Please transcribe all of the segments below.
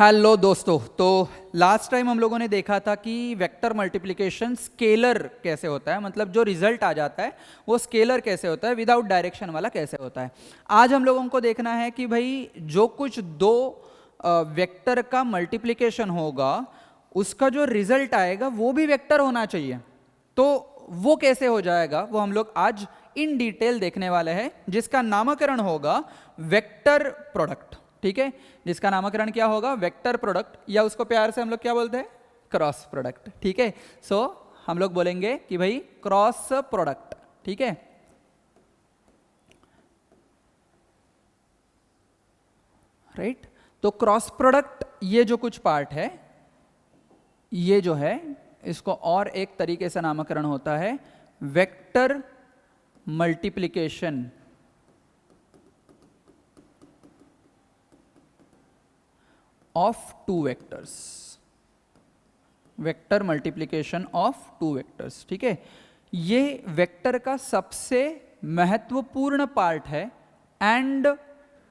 Hello दोस्तों, तो last time हम लोगों ने देखा था कि वेक्टर मल्टीप्लिकेशन स्केलर कैसे होता है, मतलब जो रिजल्ट आ जाता है वो स्केलर कैसे होता है, विदाउट डायरेक्शन वाला कैसे होता है। आज हम लोगों को देखना है कि भाई जो कुछ दो वेक्टर का मल्टीप्लिकेशन होगा उसका जो रिजल्ट आएगा वो भी वेक्टर होना चाहिए। तो वो कैसे हो जाएगा वो हम लोग आज इन डिटेल देखने वाले हैं, जिसका नामकरण होगा वेक्टर प्रोडक्ट। ठीक है, जिसका नामकरण क्या होगा, वेक्टर प्रोडक्ट, या उसको प्यार से हम लोग क्या बोलते हैं, क्रॉस प्रोडक्ट। ठीक है, सो हम लोग बोलेंगे कि भाई क्रॉस प्रोडक्ट। ठीक है, राइट। तो क्रॉस प्रोडक्ट ये जो कुछ पार्ट है, ये जो है इसको और एक तरीके से नामकरण होता है vector multiplication of two vectors. Vector multiplication of two vectors. ठीक है, ये वेक्टर का सबसे महत्वपूर्ण पार्ट है एंड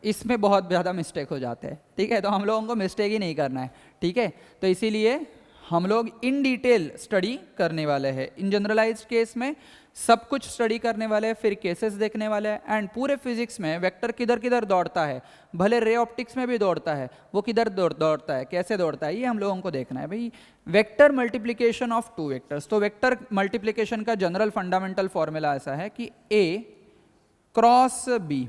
इसमें बहुत ज़्यादा मिस्टेक हो जाते हैं। ठीक है, तो हम लोगों को मिस्टेक ही नहीं करना है। ठीक है, तो इसीलिए हम लोग इन डिटेल स्टडी करने वाले हैं। इन जनरलाइज्ड केस में सब कुछ स्टडी करने वाले हैं, फिर केसेस देखने वाले हैं, एंड पूरे फिजिक्स में वेक्टर किधर किधर दौड़ता है, भले रे ऑप्टिक्स में भी दौड़ता है, वो किधर दौड़ता है, कैसे दौड़ता है, ये हम लोगों को देखना है भाई। Vector multiplication of two vectors. तो वेक्टर मल्टीप्लिकेशन का जनरल फंडामेंटल फॉर्मूला ऐसा है कि A cross B,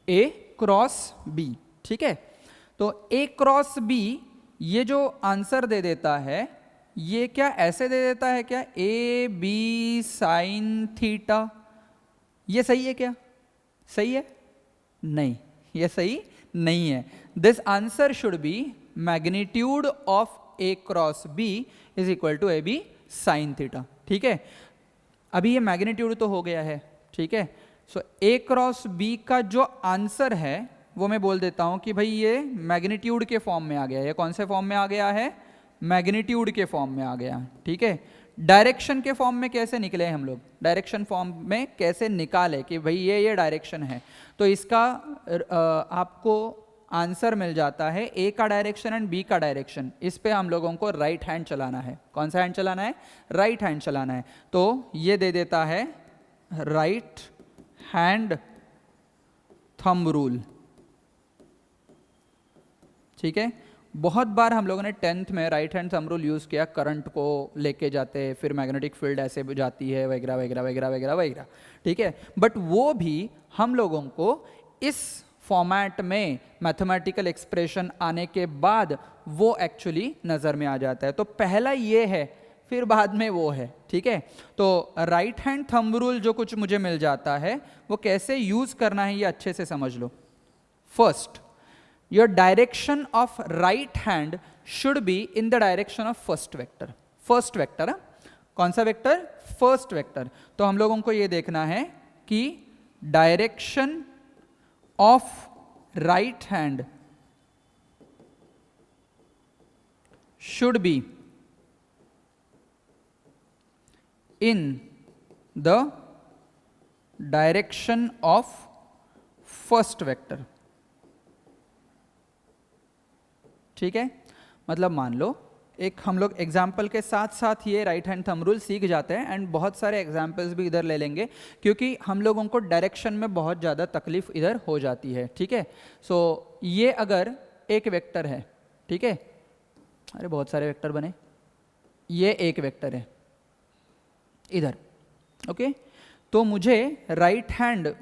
A cross B. ठीक है, तो ए क्रॉस बी ये जो आंसर दे देता है, ये क्या ऐसे दे देता है क्या, ए बी साइन थीटा। ये सही है क्या, सही है? नहीं, ये सही नहीं है। This answer should be magnitude of A cross B is equal to A B sine theta. ठीक है, अभी ये मैग्नीट्यूड तो हो गया है। ठीक है, सो ए क्रॉस बी का जो आंसर है वो मैं बोल देता हूं कि भाई ये मैग्नीट्यूड के फॉर्म में आ गया। ये कौन से फॉर्म में आ गया है, मैग्नीट्यूड के फॉर्म में आ गया। ठीक है, डायरेक्शन के फॉर्म में कैसे निकले हम लोग, डायरेक्शन फॉर्म में कैसे निकाले कि भाई ये डायरेक्शन है, तो इसका आपको आंसर मिल जाता है ए का डायरेक्शन एंड बी का डायरेक्शन। इस पे हम लोगों को राइट हैंड चलाना है। कौन सा हैंड चलाना है, राइट हैंड चलाना है। तो ये दे देता है राइट हैंड थंब रूल। ठीक है, बहुत बार हम लोगों ने 10th में right hand thumb rule use किया, करंट को लेके जाते, फिर मैग्नेटिक फील्ड ऐसे जाती है वगैरह वगैरह वगैरह वगैरह वगैरह। ठीक है, बट वो भी हम लोगों को इस फॉर्मेट में मैथमेटिकल एक्सप्रेशन आने के बाद वो एक्चुअली नज़र में आ जाता है। तो पहला ये है, फिर बाद में वो है। ठीक है, तो राइट हैंड थंब रूल जो कुछ मुझे मिल जाता है वो कैसे यूज़ करना है ये अच्छे से समझ लो। First, your direction of right hand should be in the direction of first vector. first vector है, कौन सा वेक्टर, फर्स्ट वेक्टर। तो हम लोगों को ये देखना है कि direction of right hand should be in the direction of first vector. ठीक है, मतलब मान लो एक हम लोग एग्जाम्पल के साथ साथ ये राइट हैंड थंब रूल सीख जाते हैं, एंड बहुत सारे एग्जाम्पल्स भी इधर ले लेंगे क्योंकि हम लोगों को डायरेक्शन में बहुत ज़्यादा तकलीफ इधर हो जाती है। ठीक है, सो ये अगर एक वेक्टर है, ठीक है, अरे बहुत सारे वेक्टर बने, ये एक वेक्टर है इधर। ओके, तो मुझे राइट हैंड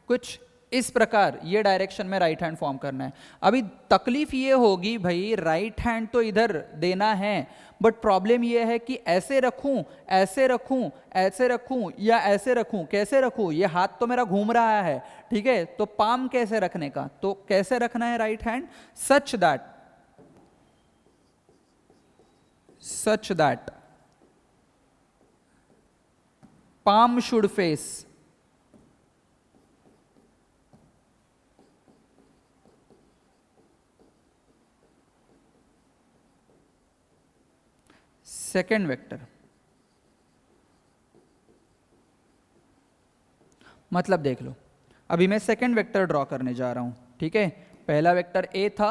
कुछ इस प्रकार ये डायरेक्शन में राइट हैंड फॉर्म करना है। अभी तकलीफ ये होगी भाई, राइट हैंड तो इधर देना है, बट प्रॉब्लम ये है कि ऐसे रखूं, ऐसे रखूं, ऐसे रखूं या ऐसे रखूं, कैसे रखूं, ये हाथ तो मेरा घूम रहा है। ठीक है, तो पाम कैसे रखने का, तो कैसे रखना है right hand, such that palm should face second vector. मतलब देख लो, अभी मैं सेकेंड वेक्टर ड्रॉ करने जा रहा हूं। ठीक है, पहला वेक्टर ए था,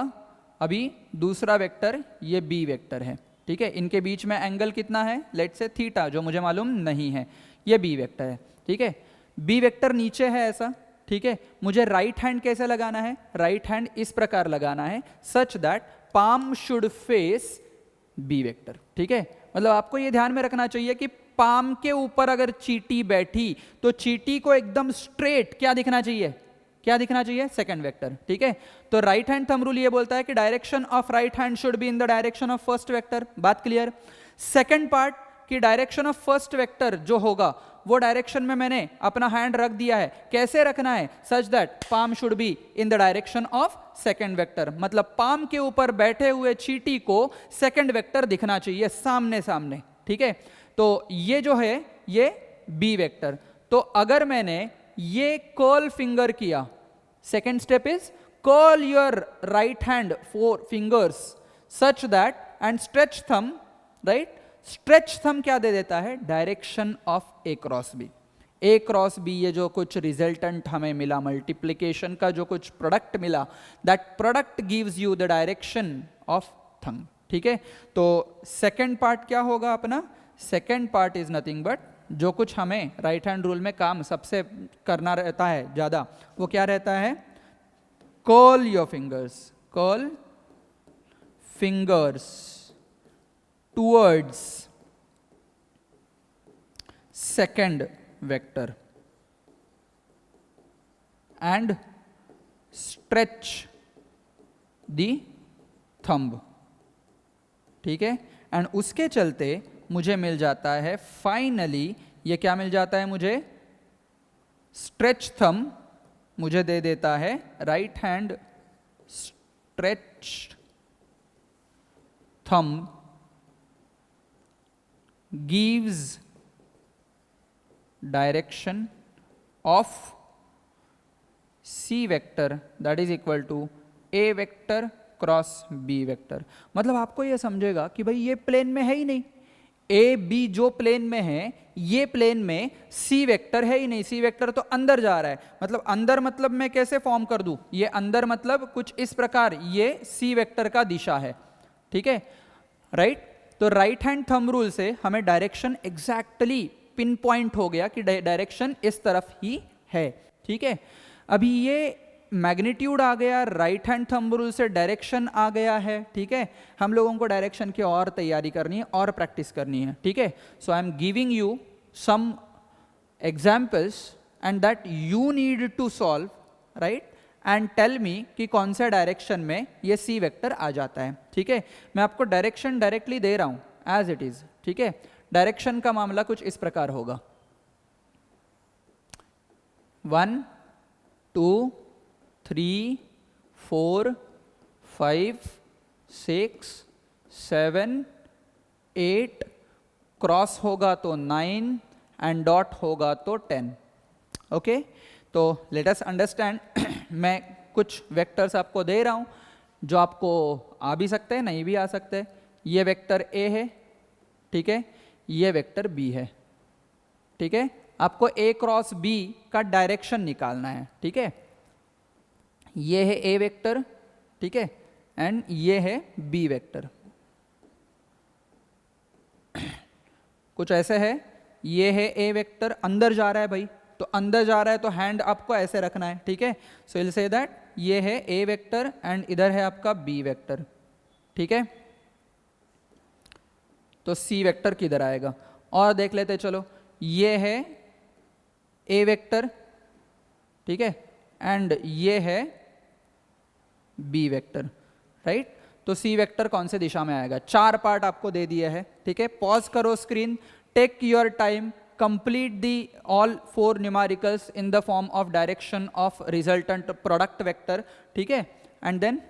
अभी दूसरा वेक्टर ये बी वेक्टर है, ठीक है। इनके बीच में एंगल कितना है, लेट से थीटा, जो मुझे मालूम नहीं है, ये बी वेक्टर है, ठीक है। बी वेक्टर नीचे है ऐसा, ठीक है। मुझे राइट हैंड कैसे लगाना है, राइट हैंड इस प्रकार लगाना है, such that palm should face B vector, ठीक है। मतलब आपको ये ध्यान में रखना चाहिए कि पाम के ऊपर अगर चींटी बैठी तो चींटी को एकदम स्ट्रेट क्या दिखना चाहिए, क्या दिखना चाहिए, सेकंड वेक्टर, ठीक है। तो राइट हैंड थंब रूल ये बोलता है कि direction of right hand should be in the direction of first vector, बात क्लियर। सेकंड पार्ट कि डायरेक्शन ऑफ फर्स्ट वेक्टर जो होगा वो डायरेक्शन में मैंने अपना हैंड रख दिया है, कैसे रखना है, such that palm should be in the direction of second vector, मतलब पाम के ऊपर बैठे हुए चींटी को सेकंड वेक्टर दिखना चाहिए सामने सामने, ठीक है। तो ये जो है ये बी वेक्टर। तो अगर मैंने ये कर्ल फिंगर किया, second step is curl your right hand 4 fingers such that and stretch thumb, right. Stretch thumb क्या दे देता है, direction of A cross B. A cross B ये जो कुछ रिजल्टेंट हमें मिला, मल्टीप्लिकेशन का जो कुछ प्रोडक्ट मिला, that product gives you the direction of thumb, ठीक है। तो सेकेंड पार्ट क्या होगा अपना, second part is nothing but जो कुछ हमें राइट हैंड रूल में काम सबसे करना रहता है ज्यादा, वो क्या रहता है, curl your fingers, curl fingers towards second vector and stretch the thumb, ठीक है। एंड उसके चलते मुझे मिल जाता है फाइनली, ये क्या मिल जाता है मुझे, स्ट्रेच थंब मुझे दे देता है right hand stretch thumb gives direction of C vector that is equal to A vector cross B vector. मतलब आपको ये समझेगा कि भाई ये प्लेन में है ही नहीं, ए बी जो प्लेन में है ये प्लेन में सी वेक्टर है ही नहीं, सी वेक्टर तो अंदर जा रहा है। मतलब अंदर मतलब मैं कैसे फॉर्म कर दूं, ये अंदर मतलब कुछ इस प्रकार, ये सी वेक्टर का दिशा है, ठीक है, राइट। तो राइट हैंड थंब रूल से हमें डायरेक्शन एग्जैक्टली पिन पॉइंट हो गया कि डायरेक्शन इस तरफ ही है, ठीक है। अभी ये मैग्नीट्यूड आ गया, राइट हैंड थंब रूल से डायरेक्शन आ गया है, ठीक है। हम लोगों को डायरेक्शन की और तैयारी करनी है और प्रैक्टिस करनी है, ठीक है। So I am giving you some examples and that you need to solve, right, and tell me कि कौन से डायरेक्शन में ये सी वेक्टर आ जाता है, ठीक है। मैं आपको डायरेक्शन डायरेक्टली दे रहा हूं एज इट इज, ठीक है। डायरेक्शन का मामला कुछ इस प्रकार होगा, 1 2 3 4 5 6 7 8, क्रॉस होगा तो 9 एंड डॉट होगा तो 10, ओके। तो लेट अस अंडरस्टैंड, मैं कुछ वेक्टर्स आपको दे रहा हूं जो आपको आ भी सकते हैं, नहीं भी आ सकते। ये वेक्टर ए है, ठीक है, ये वेक्टर बी है, ठीक है। आपको ए क्रॉस बी का डायरेक्शन निकालना है, ठीक है। ये है ए वेक्टर, ठीक है, एंड ये है बी वेक्टर। कुछ ऐसे है, ये है ए वेक्टर, अंदर जा रहा है भाई, तो अंदर जा रहा है तो हैंड आपको ऐसे रखना है, ठीक है। सो विल से दैट ये है ए वेक्टर एंड इधर है आपका बी वेक्टर, ठीक है। तो सी वेक्टर किधर आएगा, और देख लेते चलो, ये है ए वेक्टर, ठीक है, एंड ये है बी वेक्टर, राइट। तो सी वेक्टर कौन से दिशा में आएगा, 4 पार्ट आपको दे दिए हैं, ठीक है। पॉज करो screen, take your time, complete the all 4 numericals in the form of direction of resultant product vector, ठीक है, एंड देन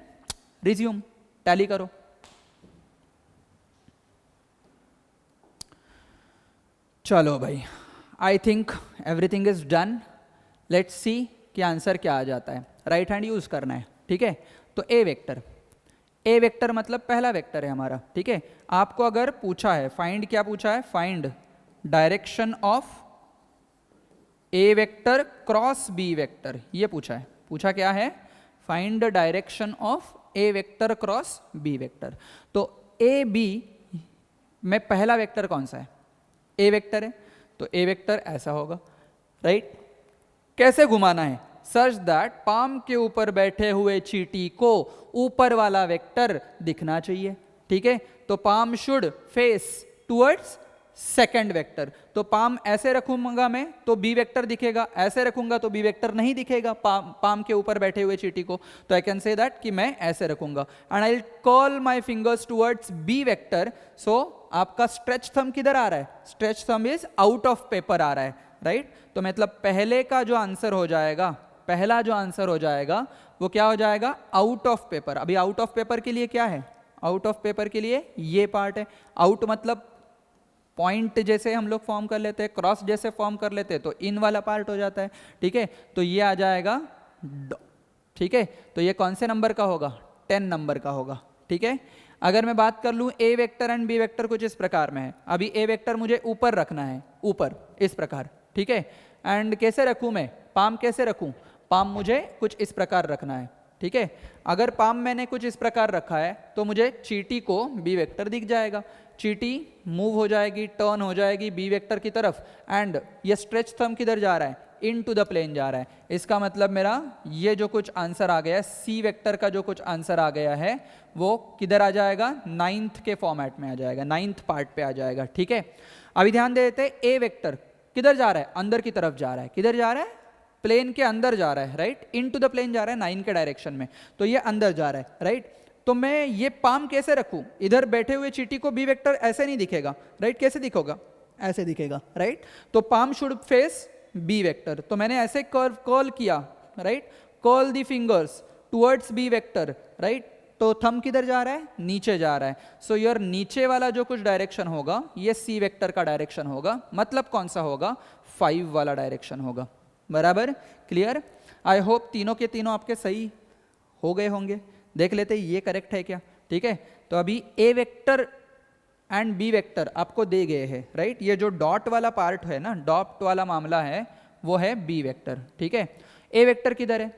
रिज्यूम, टैली करो। चलो भाई, I think everything is done. Let's see कि आंसर क्या आ जाता है। राइट हैंड यूज करना है, ठीक है। तो ए वेक्टर, ए वेक्टर मतलब पहला वेक्टर है हमारा, ठीक है। आपको अगर पूछा है फाइंड, क्या पूछा है, find direction of A vector cross B vector, ये पूछा है। पूछा क्या है, find the direction of A vector cross B vector. तो ए बी में पहला वेक्टर कौन सा है? ए वेक्टर है, तो ए वेक्टर ऐसा होगा, राइट। कैसे घुमाना है? सच दैट पाम के ऊपर बैठे हुए चींटी को ऊपर वाला वेक्टर दिखना चाहिए, ठीक है। तो palm should face towards second vector. तो पाम ऐसे रखूंगा मैं तो बी वेक्टर दिखेगा, ऐसे रखूंगा तो बी वेक्टर नहीं दिखेगा पाम के ऊपर बैठे हुए चींटी को। तो आई कैन से दैट कि मैं ऐसे रखूंगा and I will call my fingers towards B vector. So आपका स्ट्रेच थंब किधर आ रहा है? Stretch thumb is out of paper आ रहा है, राइट। तो मतलब पहले का जो आंसर हो जाएगा, पहला जो आंसर हो जाएगा वो क्या हो जाएगा? Out of paper. अभी आउट ऑफ पेपर के लिए क्या है? आउट ऑफ पेपर के लिए ये पार्ट है। आउट मतलब पॉइंट जैसे हम लोग फॉर्म कर लेते हैं, क्रॉस जैसे फॉर्म कर लेते हैं, तो इन वाला पार्ट हो जाता है, ठीक है। तो ये आ जाएगा, ठीक है। तो ये कौन से नंबर का होगा? 10 नंबर का होगा, ठीक है। अगर मैं बात कर लूं ए वेक्टर एंड बी वेक्टर कुछ इस प्रकार में है। अभी ए वेक्टर मुझे ऊपर रखना है, ऊपर इस प्रकार, ठीक है। एंड कैसे रखूं मैं? पाम कैसे रखूं? पाम मुझे कुछ इस प्रकार रखना है, ठीक है। अगर पाम मैंने कुछ इस प्रकार रखा है तो मुझे चींटी को बी वेक्टर दिख जाएगा। चींटी मूव हो जाएगी, टर्न हो जाएगी बी वेक्टर की तरफ एंड ये स्ट्रेच थंब किधर जा रहा है? इन टू द प्लेन जा रहा है। इसका मतलब मेरा ये जो कुछ आंसर आ गया, सी वेक्टर का जो कुछ आंसर आ गया है वो किधर आ जाएगा? 9th के फॉर्मेट में आ जाएगा, 9th पार्ट पे आ जाएगा, ठीक है। अभी ध्यान दे देते, ए वेक्टर किधर जा रहा है? अंदर की तरफ जा रहा है। किधर जा रहा है? प्लेन के अंदर जा रहा है, right. Into the plane जा रहा है 9 के डायरेक्शन में, तो ये अंदर जा रहा है, राइट। तो मैं ये पाम कैसे रखूं? इधर बैठे हुए चींटी को बी वेक्टर ऐसे नहीं दिखेगा, राइट। कैसे दिखेगा? ऐसे दिखेगा, राइट। तो palm should face B vector. तो मैंने ऐसे कर्व कॉल किया, right. Curl the fingers towards B vector, right. तो थंब किधर जा रहा है? नीचे जा रहा है। सो योर नीचे वाला जो कुछ डायरेक्शन होगा ये सी वेक्टर का डायरेक्शन होगा। मतलब कौन सा होगा? 5 वाला डायरेक्शन होगा, बराबर। क्लियर? आई होप तीनों के तीनों आपके सही हो गए होंगे। देख लेते ये करेक्ट है क्या, ठीक है। तो अभी ए वेक्टर एंड बी वेक्टर आपको दे गए हैं, राइट। ये जो डॉट वाला पार्ट है ना, डॉट वाला मामला है, वो है बी वेक्टर, ठीक है। ए वेक्टर किधर है?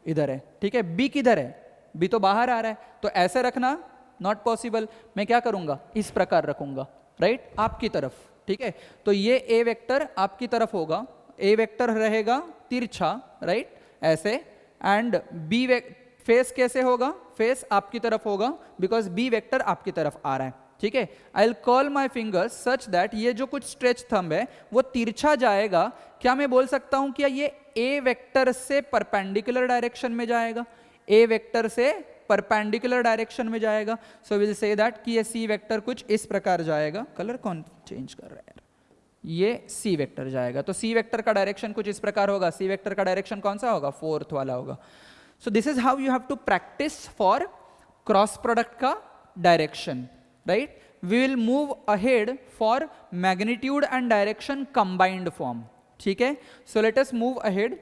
इधर है, ठीक है। बी किधर है? बी तो बाहर आ रहा है, तो ऐसे रखना नॉट पॉसिबल। मैं क्या करूंगा? इस प्रकार रखूंगा, राइट, आपकी तरफ, ठीक है। तो ये ए वेक्टर आपकी तरफ होगा, ए वेक्टर रहेगा तिरछा, राइट, ऐसे। एंड बी फेस कैसे होगा? फेस आपकी तरफ होगा बिकॉज बी वेक्टर आपकी तरफ आ रहा है, ठीक है। आई will call my fingers such that ये जो कुछ स्ट्रेच थंब है वो तिरछा जाएगा। क्या मैं बोल सकता हूं कि ये ए वेक्टर से परपेंडिकुलर डायरेक्शन में जाएगा? ए वेक्टर से परपेंडिकुलर डायरेक्शन में जाएगा। सो विल से दैट कि ये सी वेक्टर कुछ इस प्रकार जाएगा। कलर कौन चेंज कर रहा है? ये सी वेक्टर जाएगा। तो सी वेक्टर का डायरेक्शन कुछ इस प्रकार होगा। सी वेक्टर का डायरेक्शन कौन सा होगा? 4th वाला होगा। So this is how you have to practise for cross product का direction, right. We will move ahead for magnitude and direction combined form, ठीक है। So let us move ahead.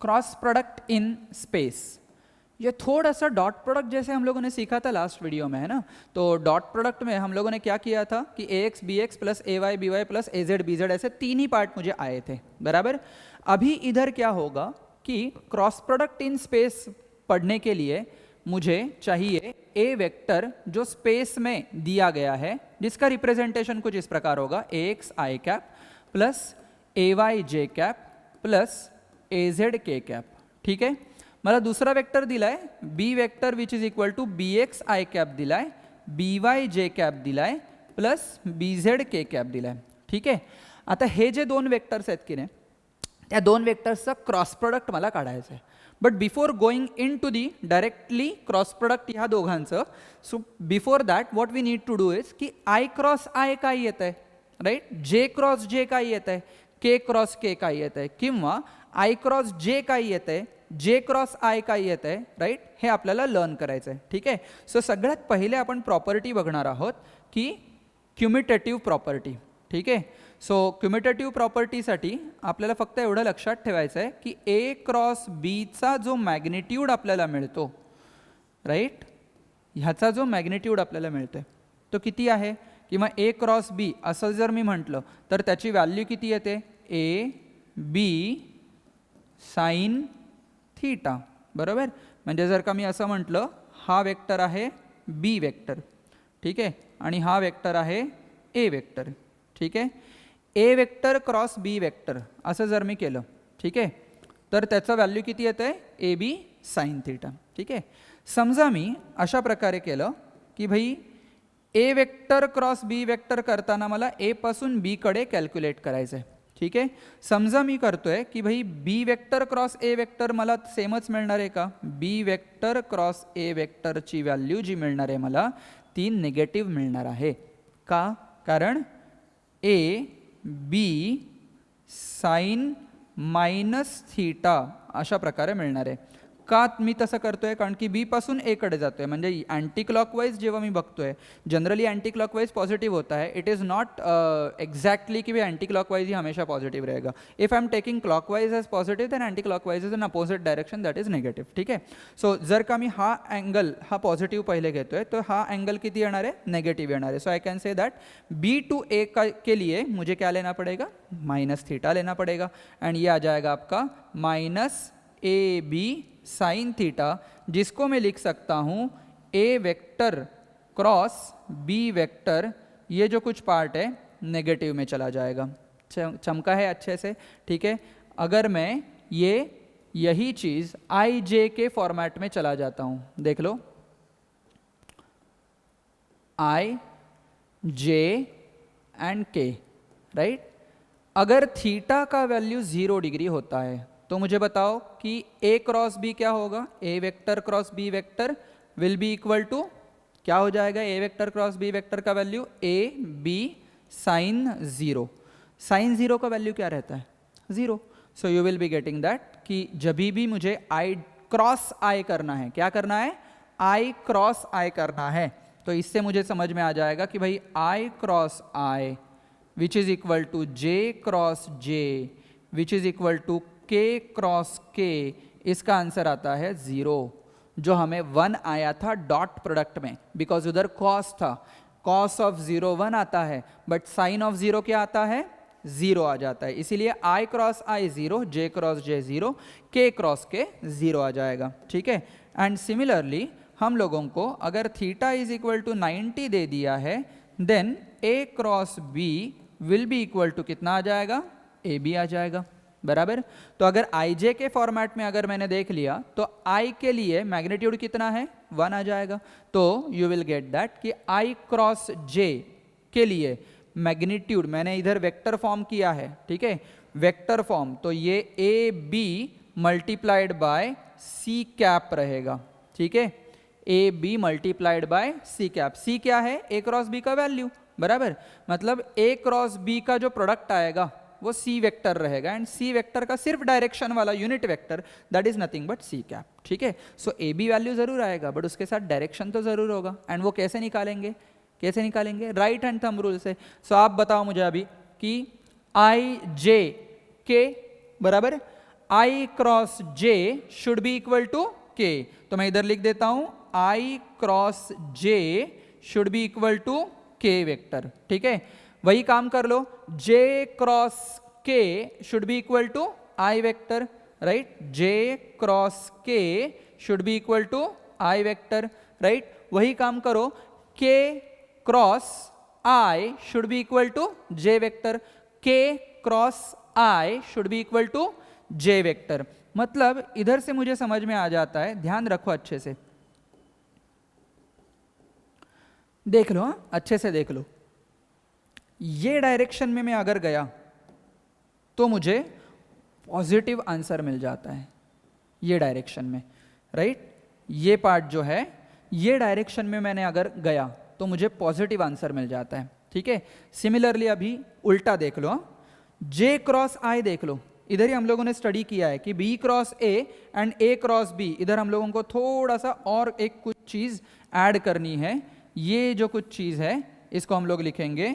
Cross product in space, ये थोड़ा सा dot product जैसे हम लोगों ने सीखा था लास्ट वीडियो में, है ना। तो डॉट प्रोडक्ट में हम लोगों ने क्या किया था कि ax bx plus ay by plus az bz ऐसे 3 ही पार्ट मुझे आए थे, बराबर। अभी इधर क्या होगा कि क्रॉस प्रोडक्ट इन स्पेस पढ़ने के लिए मुझे चाहिए ए वेक्टर जो स्पेस में दिया गया है, जिसका रिप्रेजेंटेशन कुछ इस प्रकार होगा, ax i cap plus ay j cap plus az k cap, ठीक है। मला दूसरा वेक्टर दिलाय B vector which is equal to B X I cap दिलाय, बी वाय जे कॅप दिलाय plus B Z K cap दिलाय, ठीक आहे। आता हे जे दोन वेक्टर्स आहेत की नाही, त्या दोन वेक्टर्सचा क्रॉस प्रोडक्ट मला काढायचं आहे. But before going into the directly cross product ह्या दोघांचं, so before that what we need to do is की आय क्रॉस आय काय येत आहे, राईट, जे क्रॉस जे काय येत आहे, के क्रॉस के काय येत आहे, किंवा आय क्रॉस जे काय येत आहे, जे क्रॉस आय काय येत आहे, राईट, हे आपल्याला लर्न करायचं आहे. ठीक आहे. सो सगळ्यात पहिले आपण प्रॉपर्टी बघणार आहोत की क्युमिटेटिव्ह प्रॉपर्टी. ठीक आहे. सो क्युमिटेटिव्ह प्रॉपर्टीसाठी आपल्याला फक्त एवढं लक्षात ठेवायचं आहे की ए क्रॉस बीचा जो मॅग्निट्यूड आपल्याला मिळतो, राईट, ह्याचा जो मॅग्निट्यूड आपल्याला मिळतोय, तो किती आहे, किंवा ए क्रॉस बी असं जर मी म्हटलं तर त्याची व्हॅल्यू किती येते, ए बी साइन थीटा, बरोबर. म्हणजे जर का मी असं म्हटलं हा वेक्टर आहे बी वेक्टर, ठीक आहे, आणि हा वेक्टर आहे ए वेक्टर, ठीक आहे. ए वेक्टर क्रॉस बी वेक्टर असं जर मी केलं, ठीक आहे, तर त्याचं व्हॅल्यू किती येतं, ए बी साइन थीटा, ठीक आहे. समजा मी अशा प्रकारे केलं की भाई ए वेक्टर क्रॉस बी वेक्टर करताना मला ए पासून बी कडे कॅल्क्युलेट करायचं आहे, ठीक आहे. समजा मी करतोय की भाई B vector cross A vector मला सेमच मिळणार आहे का, बी वेक्टर क्रॉस ए वेक्टरची व्हॅल्यू जी मिळणार आहे मला ती निगेटिव्ह मिळणार आहे का, कारण A B sine minus theta अशा प्रकारे मिळणार आहे. का मी तसं करतोय, कारण की बी पासून ए कडे जातोय, म्हणजे अँटी क्लॉकवाइज जेव्हा मी बघतोय, जनरली अँटी क्लॉकवाइज पॉजिटिव्ह होता है, इट इज़ नॉट एग्जैक्टली कि एंटी क्लॉकवाइज ही हमेशा पॉजिटिव रहेगा. If I am taking clockwise as positive then anti clockwise is in opposite direction, that is negative, ठीक है. सो जर का मी हा अँगल हा पॉझिटिव्ह पहिले घेतोय तो हा अँगल किती येणार आहे, नेगेटिव्ह येणार आहे. So I can say that B to A के लिए मुझे क्या लेना पड़ेगा, माइनस थीटा लेना पड़ेगा, एंड ये आ जाएगा आपका minus A B sine theta, जिसको मैं लिख सकता हूँ A vector cross B vector, ये जो कुछ पार्ट है नेगेटिव में चला जाएगा. चमका है अच्छे से, ठीक है. अगर मैं यही चीज़ आई जे के फॉर्मेट में चला जाता हूँ, देख लो आई जे एंड के, राइट. अगर थीटा का वैल्यू 0 डिग्री होता है तो मुझे बताओ कि ए क्रॉस बी क्या होगा, A vector cross B vector will be equal to क्या हो जाएगा, A vector cross B vector का value A B sine 0. Sine 0 का वैल्यू क्या रहता है, 0. So you will be getting that कि जब भी मुझे आई क्रॉस आई करना है, क्या करना है, आई क्रॉस आई करना है, तो इससे मुझे समझ में आ जाएगा कि भाई I cross I which is equal to J cross J which is equal to K cross K, इसका आंसर आता है 0. जो हमें 1 आया था डॉट प्रोडक्ट में, बिकॉज उधर कॉस था, कॉस ऑफ 0 1 आता है, बट साइन ऑफ 0 क्या आता है, 0 आ जाता है. इसीलिए आई क्रॉस आई 0, जे क्रॉस जे 0, के क्रॉस के 0 आ जाएगा, ठीक है. एंड सिमिलरली हम लोगों को अगर थीटा इज इक्वल टू 90 दे दिया है, then A cross B will be equal to कितना आ जाएगा, ए बी आ जाएगा, बराबर. तो अगर आई जे के फॉर्मेट में अगर मैंने देख लिया तो आई के लिए मैग्नीट्यूड कितना है, 1 आ जाएगा. तो यू विल गेट दैट कि आई क्रॉस जे के लिए मैग्नीट्यूड मैंने इधर वेक्टर फॉर्म किया है, ठीक है, वेक्टर फॉर्म, तो ये A B multiplied by C cap रहेगा, ठीक है, A B multiplied by C cap. C क्या है, ए क्रॉस बी का वैल्यू, बराबर. मतलब ए क्रॉस बी का जो प्रोडक्ट आएगा वो सी वेक्टर रहेगा, एंड सी वेक्टर का सिर्फ डायरेक्शन वाला unit vector that is nothing but C cap, ठीक है. सो ए बी वैल्यू जरूर आएगा, बट उसके साथ डायरेक्शन तो जरूर होगा. एंड वो कैसे निकालेंगे, कैसे निकालेंगे, राइट हैंड थंब रूल से. सो आप बताओ मुझे अभी कि आई जे के बराबर I cross J should be equal to K. तो मैं इधर लिख देता हूं I cross J should be equal to K vector, ठीक है. वही काम कर लो, J cross K should be equal to I vector, right. J cross K should be equal to I vector, right. वही काम करो, K cross I should be equal to J vector, K cross I should be equal to J vector. मतलब इधर से मुझे समझ में आ जाता है, ध्यान रखो अच्छे से, देख लो, हाँ अच्छे से देख लो. ये डायरेक्शन में मैं अगर गया तो मुझे पॉजिटिव आंसर मिल जाता है ये डायरेक्शन में, राइट. ये पार्ट जो है ये डायरेक्शन में मैंने अगर गया तो मुझे पॉजिटिव आंसर मिल जाता है, ठीक है. सिमिलरली अभी उल्टा देख लो, जे क्रॉस आई देख लो, इधर ही हम लोगों ने स्टडी किया है कि B cross A and A cross B, इधर हम लोगों को थोड़ा सा और एक कुछ चीज़ ऐड करनी है. ये जो कुछ चीज़ है इसको हम लोग लिखेंगे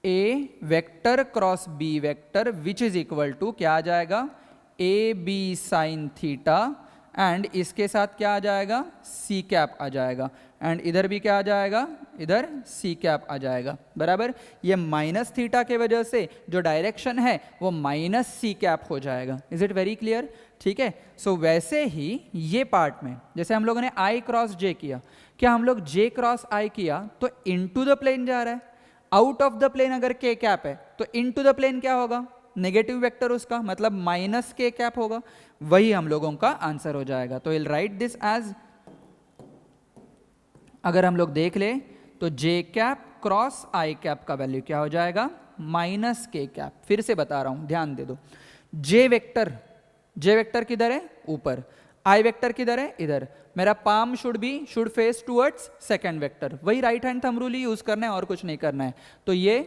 A vector cross B vector which is equal to क्या आ जाएगा, A B sine theta, and इसके साथ क्या आ जाएगा, सी कैप आ जाएगा. एंड इधर भी क्या आ जाएगा, इधर सी कैप आ जाएगा, बराबर। ये माइनस थीटा के वजह से जो डायरेक्शन है वो माइनस सी कैप हो जाएगा। Is it very clear? ठीक है। सो वैसे ही ये पार्ट में जैसे हम लोगों ने आई क्रॉस जे किया, क्या हम लोग जे क्रॉस आई किया तो इनटू द प्लेन जा रहा है, आउट ऑफ द प्लेन अगर के कैप है तो इनटू द प्लेन क्या होगा, नेगेटिव वेक्टर उसका मतलब माइनस के कैप होगा, वही हम लोगों का आंसर हो जाएगा। तो विल राइट दिस एज, अगर हम लोग देख ले तो जे कैप क्रॉस आई कैप का वैल्यू क्या हो जाएगा, माइनस के कैप। फिर से बता रहा हूं, ध्यान दे दो। जे वेक्टर किधर है, ऊपर। आई वेक्टर किधर है, इधर। मेरा palm should face towards second vector, वही right hand thumb rule use करना है और कुछ नहीं करना है। तो ये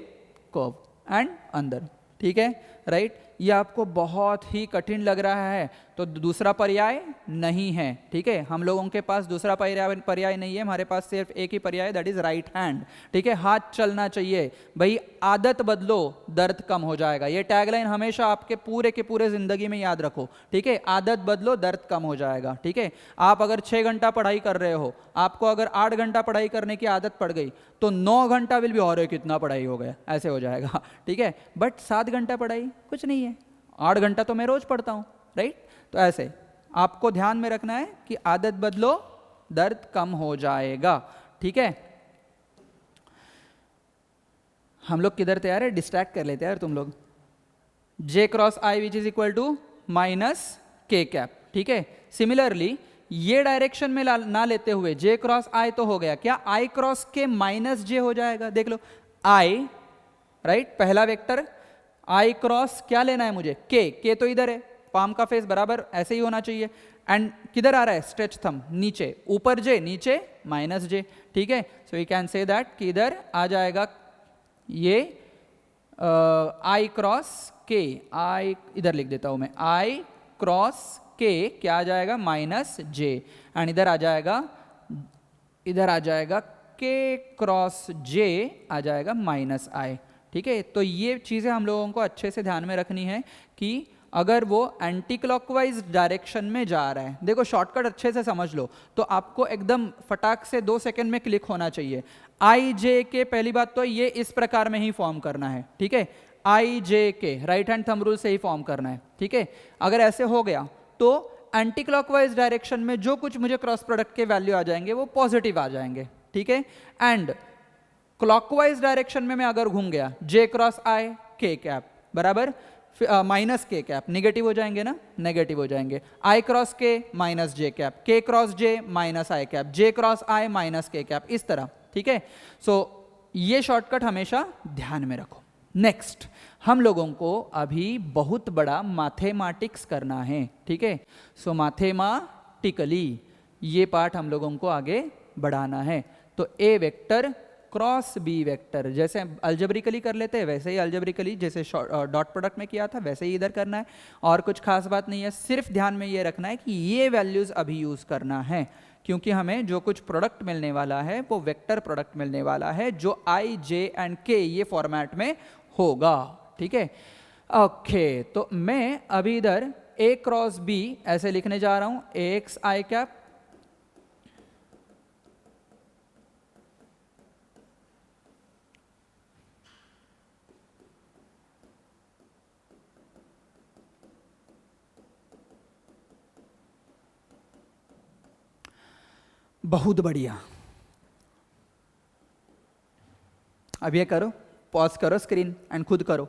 कर्व एंड अंदर, ठीक है, राइट। ये आपको बहुत ही कठिन लग रहा है तो दूसरा पर्याय नहीं है, ठीक है। हम लोगों के पास दूसरा पर्याय नहीं है, हमारे पास सिर्फ एक ही पर्याय, दैट इज राइट हैंड, ठीक है। हाथ चलना चाहिए भाई, आदत बदलो दर्द कम हो जाएगा। ये टैगलाइन हमेशा आपके पूरे के पूरे जिंदगी में याद रखो, ठीक है। आदत बदलो दर्द कम हो जाएगा, ठीक है। आप अगर 6 घंटा पढ़ाई कर रहे हो, आपको अगर 8 घंटा पढ़ाई करने की आदत पड़ गई तो 9 घंटा विल भी हो रहे कितना पढ़ाई हो गया, ऐसे हो जाएगा, ठीक है। बट 7 घंटा पढ़ाई कुछ नहीं है, 8 घंटा तो मैं रोज पढ़ता हूं, राइट। तो ऐसे आपको ध्यान में रखना है कि आदत बदलो दर्द कम हो जाएगा, ठीक है। हम लोग किधर तैयार है, डिस्ट्रैक्ट कर लेते हैं यार तुम लोग। J cross I which is equal to minus K cap, ठीक है। सिमिलरली ये डायरेक्शन में ना लेते हुए जे क्रॉस आई तो हो गया, क्या आई क्रॉस के माइनस जे हो जाएगा, देख लो। आई, राइट, पहला वेक्टर, आई क्रॉस क्या लेना है मुझे, के तो इधर है, पाम का फेस बराबर ऐसे ही होना चाहिए। एंड किधर आ रहा है, स्ट्रेच थंब नीचे, ऊपर जे, नीचे माइनस जे, ठीक है। So we can say that कि इधर आ जाएगा ये आई क्रॉस के, आई इधर लिख देता हूं मैं, आई क्रॉस के क्या आ जाएगा, माइनस जे। एंड इधर आ जाएगा के क्रॉस जे आ जाएगा माइनस आई, ठीक है। तो ये चीज़ें हम लोगों को अच्छे से ध्यान में रखनी है कि अगर वो एंटी क्लॉकवाइज डायरेक्शन में जा रहा है, देखो शॉर्टकट अच्छे से समझ लो तो आपको एकदम फटाक से 2 सेकंड में क्लिक होना चाहिए। आई जे के, पहली बात तो ये इस प्रकार में ही फॉर्म करना है, ठीक है। आई जे के राइट हैंड थंब रूल से ही फॉर्म करना है, ठीक है। अगर ऐसे हो गया तो एंटी क्लॉकवाइज डायरेक्शन में जो कुछ मुझे क्रॉस प्रोडक्ट के वैल्यू आ जाएंगे वो पॉजिटिव आ जाएंगे, ठीक है। एंड क्लॉकवाइज डायरेक्शन में मैं अगर घूम गया, जे क्रॉस आई के कैप बराबर माइनस के कैप, नेगेटिव हो जाएंगे ना, नेगेटिव हो जाएंगे। आई क्रॉस के माइनस जे कैप, के क्रॉस जे माइनस आई कैप, जे क्रॉस आई माइनस के कैप, इस तरह, ठीक है। सो ये शॉर्टकट हमेशा ध्यान में रखो। नेक्स्ट हम लोगों को अभी बहुत बड़ा मैथमेटिक्स करना है, ठीक है। सो मैथमेटिकली ये पार्ट हम लोगों को आगे बढ़ाना है। तो ए वेक्टर क्रॉस बी वेक्टर, जैसे अलजेब्रिकली कर लेते हैं वैसे ही अलजेब्रिकली, जैसे डॉट प्रोडक्ट में किया था वैसे ही इधर करना है, और कुछ खास बात नहीं है। सिर्फ ध्यान में ये रखना है कि ये वैल्यूज अभी यूज करना है, क्योंकि हमें जो कुछ प्रोडक्ट मिलने वाला है वो वेक्टर प्रोडक्ट मिलने वाला है जो आई जे एंड के ये फॉर्मेट में होगा, ठीक है। ओके, तो मैं अभी इधर ए क्रॉस बी ऐसे लिखने जा रहा हूं, ए एक्स आई कैप, बहुत बढ़िया। अब ये करो, पॉज करो स्क्रीन एंड खुद करो।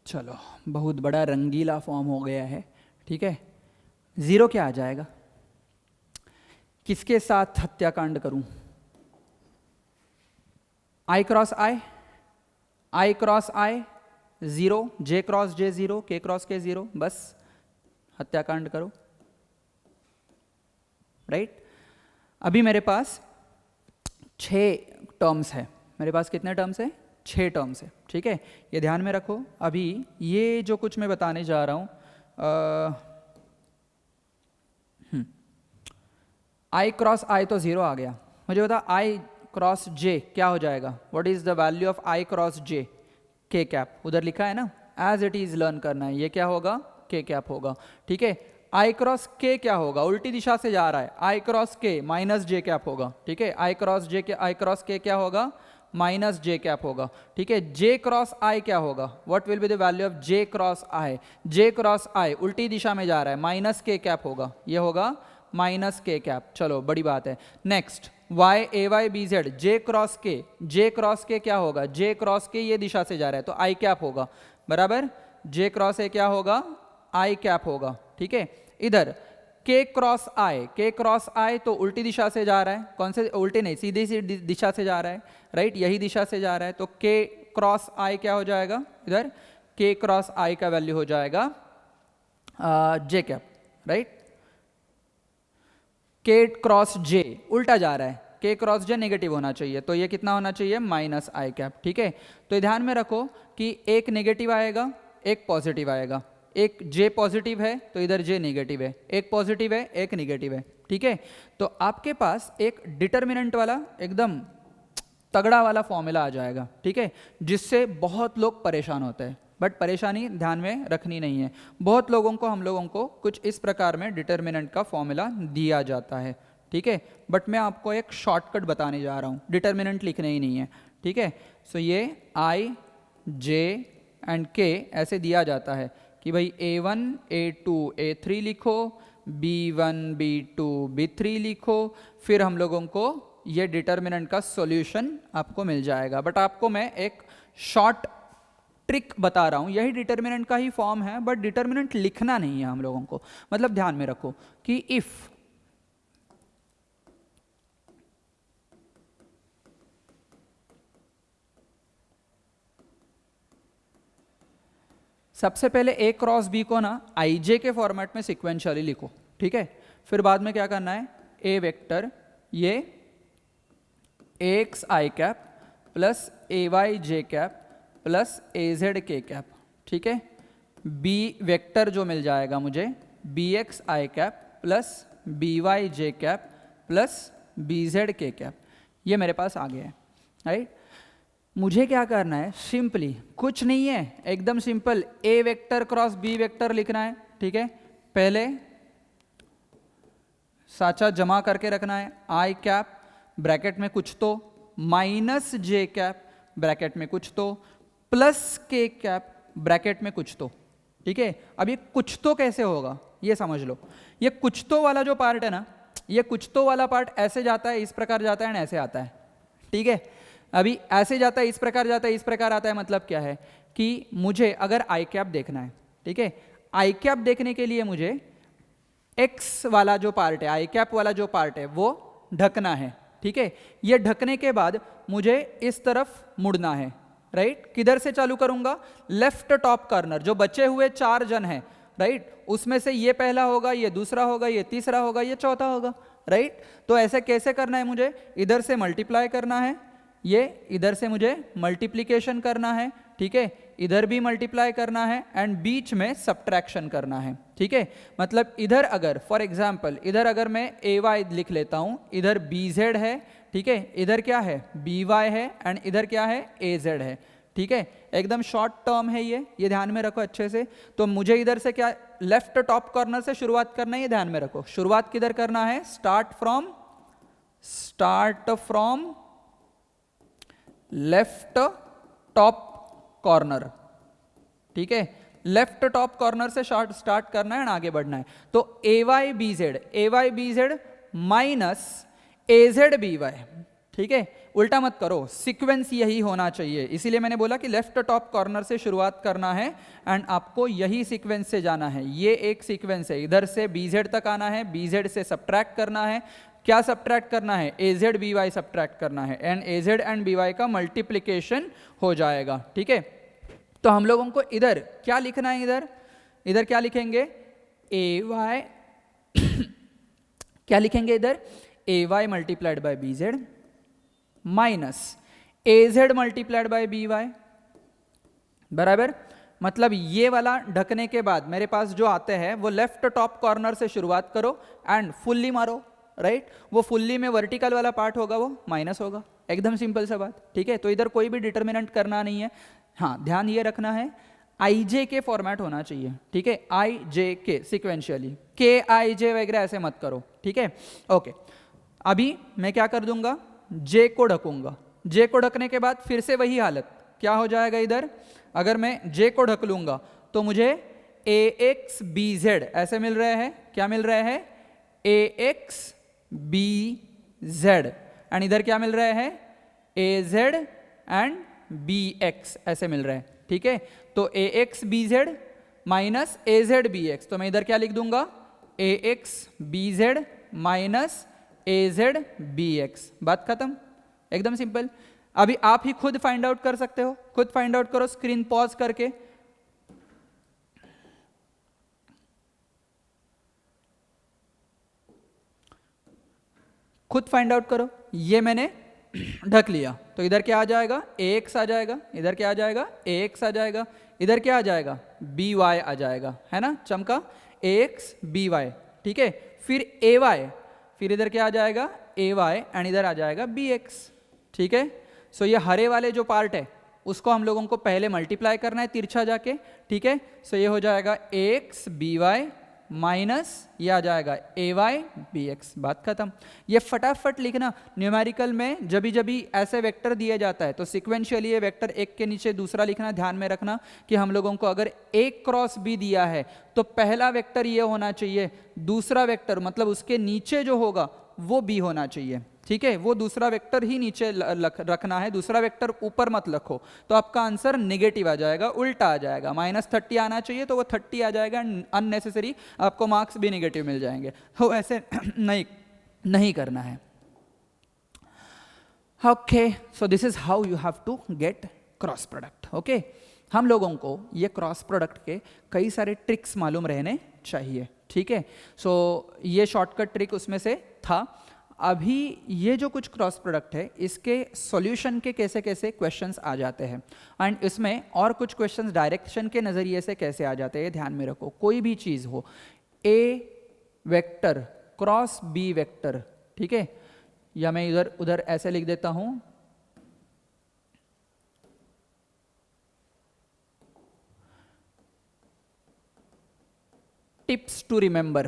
चलो, बहुत बड़ा रंगीला फॉर्म हो गया है, ठीक है। जीरो क्या आ जाएगा, किसके साथ हत्याकांड करूं, आई क्रॉस आई, आई क्रॉस आई जीरो, जे क्रॉस जे जीरो, के क्रॉस के जीरो, बस हत्याकांड करो, राइट। अभी मेरे पास 6 टर्म्स है, मेरे पास कितने टर्म्स है, 6 टर्म्स है, ठीक है। ये ध्यान में रखो। अभी ये जो कुछ मैं बताने जा रहा हूं, आई क्रॉस आई तो जीरो आ गया, मुझे बता आई क्रॉस जे क्या हो जाएगा, what is the value of I cross J, K cap, उधर लिखा है ना, एज इट इज लर्न करना है, ये क्या होगा, के कैप होगा, ठीक है। आई क्रॉस के क्या होगा, उल्टी दिशा से जा रहा है, आई क्रॉस के माइनस जे कैप होगा, ठीक है। आई क्रॉस के क्या होगा, माइनस जे कैप होगा, ठीक है। जे क्रॉस आई क्या होगा, what will be the value of J cross I, J cross I उल्टी दिशा में जा रहा है, माइनस के कैप होगा, ये होगा माइनस के कैप। चलो बड़ी बात है। नेक्स्ट वाई ए वाई बी जेड, जे क्रॉस के क्या होगा, जे क्रॉस के ये दिशा से जा रहा है तो आई कैप होगा, बराबर। जे क्रॉस ए क्या होगा, आई कैप होगा, ठीक है। इधर के क्रॉस आई तो उल्टी दिशा से जा रहा है, कौन से उल्टी नहीं, सीधी सी दिशा से जा रहा है, राइट, यही दिशा से जा रहा है, तो के क्रॉस आई क्या हो जाएगा, इधर के क्रॉस आई का वैल्यू हो जाएगा जे कैप, राइट। के क्रॉस जे उल्टा जा रहा है, के क्रॉस जे नेगेटिव होना चाहिए, तो ये कितना होना चाहिए, माइनस आई कैप, ठीक है। तो ध्यान में रखो कि एक नेगेटिव आएगा एक पॉजिटिव आएगा, एक जे पॉजिटिव है तो इधर जे नेगेटिव है, एक पॉजिटिव है एक नेगेटिव है, ठीक है। तो आपके पास एक डिटर्मिनेंट वाला एकदम तगड़ा वाला फॉर्मूला आ जाएगा, ठीक है, जिससे बहुत लोग परेशान होते हैं, बट परेशानी ध्यान में रखनी नहीं है। बहुत लोगों को, हम लोगों को कुछ इस प्रकार में डिटर्मिनेंट का फॉर्मूला दिया जाता है, ठीक है, बट मैं आपको एक शॉर्टकट बताने जा रहा हूँ, डिटर्मिनेंट लिखने ही नहीं है, ठीक है। सो ये आई जे एंड के ऐसे दिया जाता है कि भाई A1 A2 A3 लिखो, B1 B2 B3 लिखो, फिर हम लोगों को ये डिटर्मिनेंट का सॉल्यूशन आपको मिल जाएगा। बट आपको मैं एक शॉर्ट ट्रिक बता रहा हूँ, यही डिटर्मिनेंट का ही फॉर्म है, बट डिटर्मिनेंट लिखना नहीं है हम लोगों को। मतलब ध्यान में रखो कि इफ सबसे पहले ए क्रॉस बी को ना आई जे के फॉर्मेट में सिक्वेंशियली लिखो, ठीक है। फिर बाद में क्या करना है, ए वेक्टर ये एक्स आई कैप प्लस ए वाई जे कैप प्लस ए जेड के कैप, ठीक है। बी वेक्टर जो मिल जाएगा मुझे बी एक्स आई कैप प्लस बी वाई जे कैप प्लस बी जेड के कैप, ये मेरे पास आ गया है, राइट। मुझे क्या करना है, सिंपली कुछ नहीं है, एकदम सिंपल, ए वेक्टर क्रॉस बी वेक्टर लिखना है, ठीक है। पहले साचा जमा करके रखना है, आई कैप ब्रैकेट में कुछ तो माइनस जे कैप ब्रैकेट में कुछ तो प्लस के कैप ब्रैकेट में कुछ तो, ठीक है। अब ये कुछ तो कैसे होगा ये समझ लो। ये कुछ तो वाला जो पार्ट है ना, ये कुछ तो वाला पार्ट ऐसे जाता है, इस प्रकार जाता है और ऐसे आता है, ठीक है। अभी ऐसे जाता है, इस प्रकार जाता है, इस प्रकार आता है, मतलब क्या है कि मुझे अगर आई कैप देखना है, ठीक है, आई कैप देखने के लिए मुझे एक्स वाला जो पार्ट है, आई कैप वाला जो पार्ट है वो ढकना है, ठीक है। ये ढकने के बाद मुझे इस तरफ मुड़ना है, राइट। किधर से चालू करूंगा, लेफ्ट टॉप कॉर्नर, जो बचे हुए 4 जन हैं, राइट, उसमें से ये पहला होगा, ये दूसरा होगा, ये तीसरा होगा, ये चौथा होगा, राइट। तो ऐसे कैसे करना है, मुझे इधर से मल्टीप्लाई करना है, ये इधर से मुझे मल्टीप्लिकेशन करना है, ठीक है, इधर भी मल्टीप्लाई करना है एंड बीच में सब्ट्रैक्शन करना है, ठीक है। मतलब इधर अगर फॉर एग्जांपल इधर अगर मैं ए वाई लिख लेता हूं, इधर बी जेड है, ठीक है, इधर क्या है बी वाई है एंड इधर क्या है ए जेड है, ठीक है। एकदम शॉर्ट टर्म है ये ध्यान में रखो अच्छे से। तो मुझे इधर से क्या लेफ्ट टॉप कॉर्नर से शुरुआत करना है, ये ध्यान में रखो। शुरुआत किधर करना है, start from left top corner, ठीक है, लेफ्ट टॉप कॉर्नर से स्टार्ट करना है और आगे बढ़ना है। तो ए Y B Z minus A Z B Y, ठीक है, उल्टा मत करो, सीक्वेंस यही होना चाहिए, इसीलिए मैंने बोला कि लेफ्ट टॉप कॉर्नर से शुरुआत करना है एंड आपको यही सीक्वेंस से जाना है। ये एक सीक्वेंस है, इधर से बी जेड तक आना है, बी जेड से सब्ट्रैक्ट करना है, क्या सब्ट्रैक्ट करना है, A Z B Y subtract करना है and A Z and B Y का मल्टीप्लिकेशन हो जाएगा, ठीक है। तो हम लोगों को इधर क्या लिखना है, इधर क्या लिखेंगे, ए वाई क्या लिखेंगे इधर, A Y multiplied by B Z minus A Z multiplied by B Y, बराबर। मतलब ये वाला ढकने के बाद मेरे पास जो आते हैं वो लेफ्ट टॉप कॉर्नर से शुरुआत करो एंड फुल्ली मारो, राइट। वो फुल्ली में वर्टिकल वाला पार्ट होगा वो माइनस होगा, एकदम सिंपल सा बात, ठीक है। तो इधर कोई भी डिटर्मिनेंट करना नहीं है। हाँ, ध्यान ये रखना है, आई जे के फॉर्मेट होना चाहिए, ठीक है, आई जे के सिक्वेंशियली, के आई जे वगैरह ऐसे मत करो, ठीक है। ओके, अभी मैं क्या कर दूंगा, जे को ढकूंगा, जे को ढकने के बाद फिर से वही हालत, क्या हो जाएगा इधर, अगर मैं जे को ढक लूंगा तो मुझे ए एक्स बी जेड ऐसे मिल रहे हैं, क्या मिल रहे हैं, ए एक्स बी जेड, एंड इधर क्या मिल रहे हैं, ए जेड एंड बी एक्स ऐसे मिल रहे हैं, ठीक है। तो ए x B Z minus A Z B x, तो मैं इधर क्या लिख दूंगा, ए x B Z minus A Z B x, बात खत्म, एकदम सिंपल। अभी आप ही खुद फाइंड आउट कर सकते हो, खुद फाइंड आउट करो, स्क्रीन पॉज करके। खुद फाइंड आउट करो, ये मैंने ढक लिया तो इधर क्या आ जाएगा, एक्स आ जाएगा, इधर क्या आ जाएगा, एक्स आ जाएगा, इधर क्या आ जाएगा, बी वाई आ जाएगा, है ना, चमका, एक्स बी वाई, ठीक है। फिर ए वाई, फिर इधर क्या आ जाएगा, ए वाई, एंड इधर आ जाएगा बी एक्स, ठीक है। सो ये हरे वाले जो पार्ट है उसको हम लोगों को पहले मल्टीप्लाई करना है तिरछा जाके, ठीक है। सो ये हो जाएगा एक्स बी वाई माइनस ये आ जाएगा ए वाई बी एक्स, बात खत्म। ये फटाफट लिखना, न्यूमेरिकल में जब भी ऐसे वेक्टर दिया जाता है तो सिक्वेंशियली ये वेक्टर एक के नीचे दूसरा लिखना, ध्यान में रखना कि हम लोगों को अगर ए क्रॉस बी दिया है तो पहला वेक्टर ये होना चाहिए, दूसरा वेक्टर मतलब उसके नीचे जो होगा वो बी होना चाहिए, ठीक है। वो दूसरा वेक्टर ही नीचे रखना है, दूसरा वेक्टर ऊपर मत रखो, तो आपका आंसर नेगेटिव आ जाएगा, उल्टा आ जाएगा, -30 आना चाहिए तो वो 30 आ जाएगा, अननेसेसरी आपको मार्क्स भी नेगेटिव मिल जाएंगे, तो ऐसे नहीं करना है। Okay, so this is how you have to get cross product. Okay, हम लोगों को ये क्रॉस प्रोडक्ट के कई सारे ट्रिक्स मालूम रहने चाहिए, ठीक है। सो ये शॉर्टकट ट्रिक उसमें से था। अभी ये जो कुछ क्रॉस प्रोडक्ट है इसके सॉल्यूशन के कैसे कैसे क्वेश्चंस आ जाते हैं, एंड इसमें और कुछ क्वेश्चंस डायरेक्शन के नज़रिए से कैसे आ जाते हैं, ध्यान में रखो। कोई भी चीज़ हो, ए वेक्टर क्रॉस बी वेक्टर, ठीक है, या मैं इधर उधर ऐसे लिख देता हूं, टिप्स टू रिमेंबर,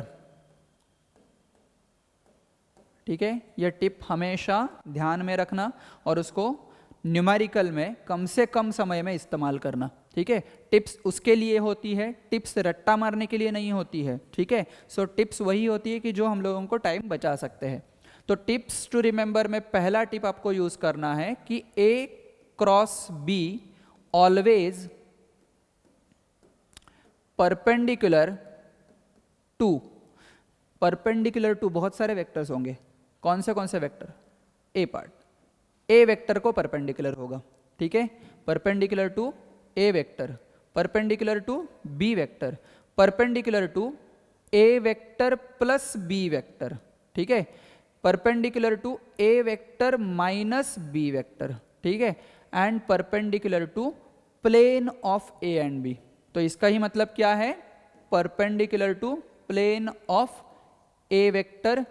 ठीक है। यह टिप हमेशा ध्यान में रखना और उसको न्यूमेरिकल में कम से कम समय में इस्तेमाल करना, ठीक है। टिप्स उसके लिए होती है, टिप्स रट्टा मारने के लिए नहीं होती है, ठीक है। सो टिप्स वही होती है कि जो हम लोगों को टाइम बचा सकते हैं। तो टिप्स टू रिमेंबर में पहला टिप आपको यूज करना है कि A cross B always perpendicular to, perpendicular to बहुत सारे वेक्टर्स होंगे, कौन से vector, A part, A vector को परपेंडिकुलर होगा, ठीक है, perpendicular to A vector, perpendicular to B vector, perpendicular to A vector plus B vector, ठीक है, perpendicular to A vector minus B vector, ठीक है, and perpendicular to plane of A and B. तो इसका ही मतलब क्या है, perpendicular to plane of A vector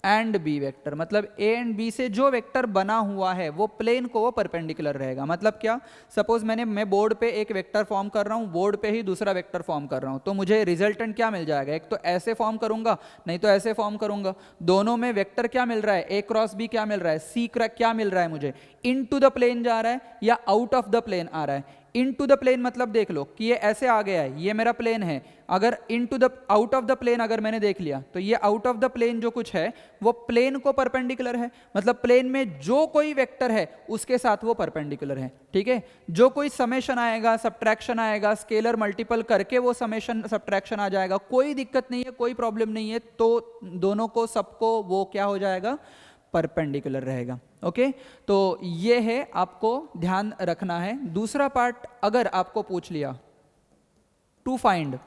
and B vector, मतलब ए एंड बी से जो वेक्टर बना हुआ है वो प्लेन को वो परपेंडिकुलर रहेगा। मतलब क्या, सपोज मैं बोर्ड पे एक वेक्टर फॉर्म कर रहा हूँ, बोर्ड पे ही दूसरा वेक्टर फॉर्म कर रहा हूँ, तो मुझे रिजल्टेंट क्या मिल जाएगा, एक तो ऐसे फॉर्म करूंगा, नहीं तो ऐसे फॉर्म करूंगा, दोनों में वेक्टर क्या मिल रहा है, ए क्रॉस बी क्या मिल रहा है, सी क्या मिल रहा है मुझे, इन टू द प्लेन जा रहा है या आउट ऑफ द प्लेन आ रहा है। इन टू द प्लेन मतलब देख लो कि ये ऐसे आ गया है, ये मेरा प्लेन है, अगर into the out of the plane अगर मैंने देख लिया तो ये आउट ऑफ द प्लेन जो कुछ है वो प्लेन को परपेंडिकुलर है, मतलब प्लेन में जो कोई वेक्टर है उसके साथ वो परपेंडिकुलर है, ठीक है। जो कोई समेशन आएगा, सब्ट्रैक्शन आएगा, स्केलर मल्टीपल करके वो समेशन सब्ट्रैक्शन आ जाएगा, कोई दिक्कत नहीं है, कोई प्रॉब्लम नहीं है, तो दोनों को सबको वो क्या हो जाएगा, परपेंडिकुलर रहेगा। ओके, तो ये है, आपको ध्यान रखना है। दूसरा पार्ट अगर आपको पूछ लिया, to find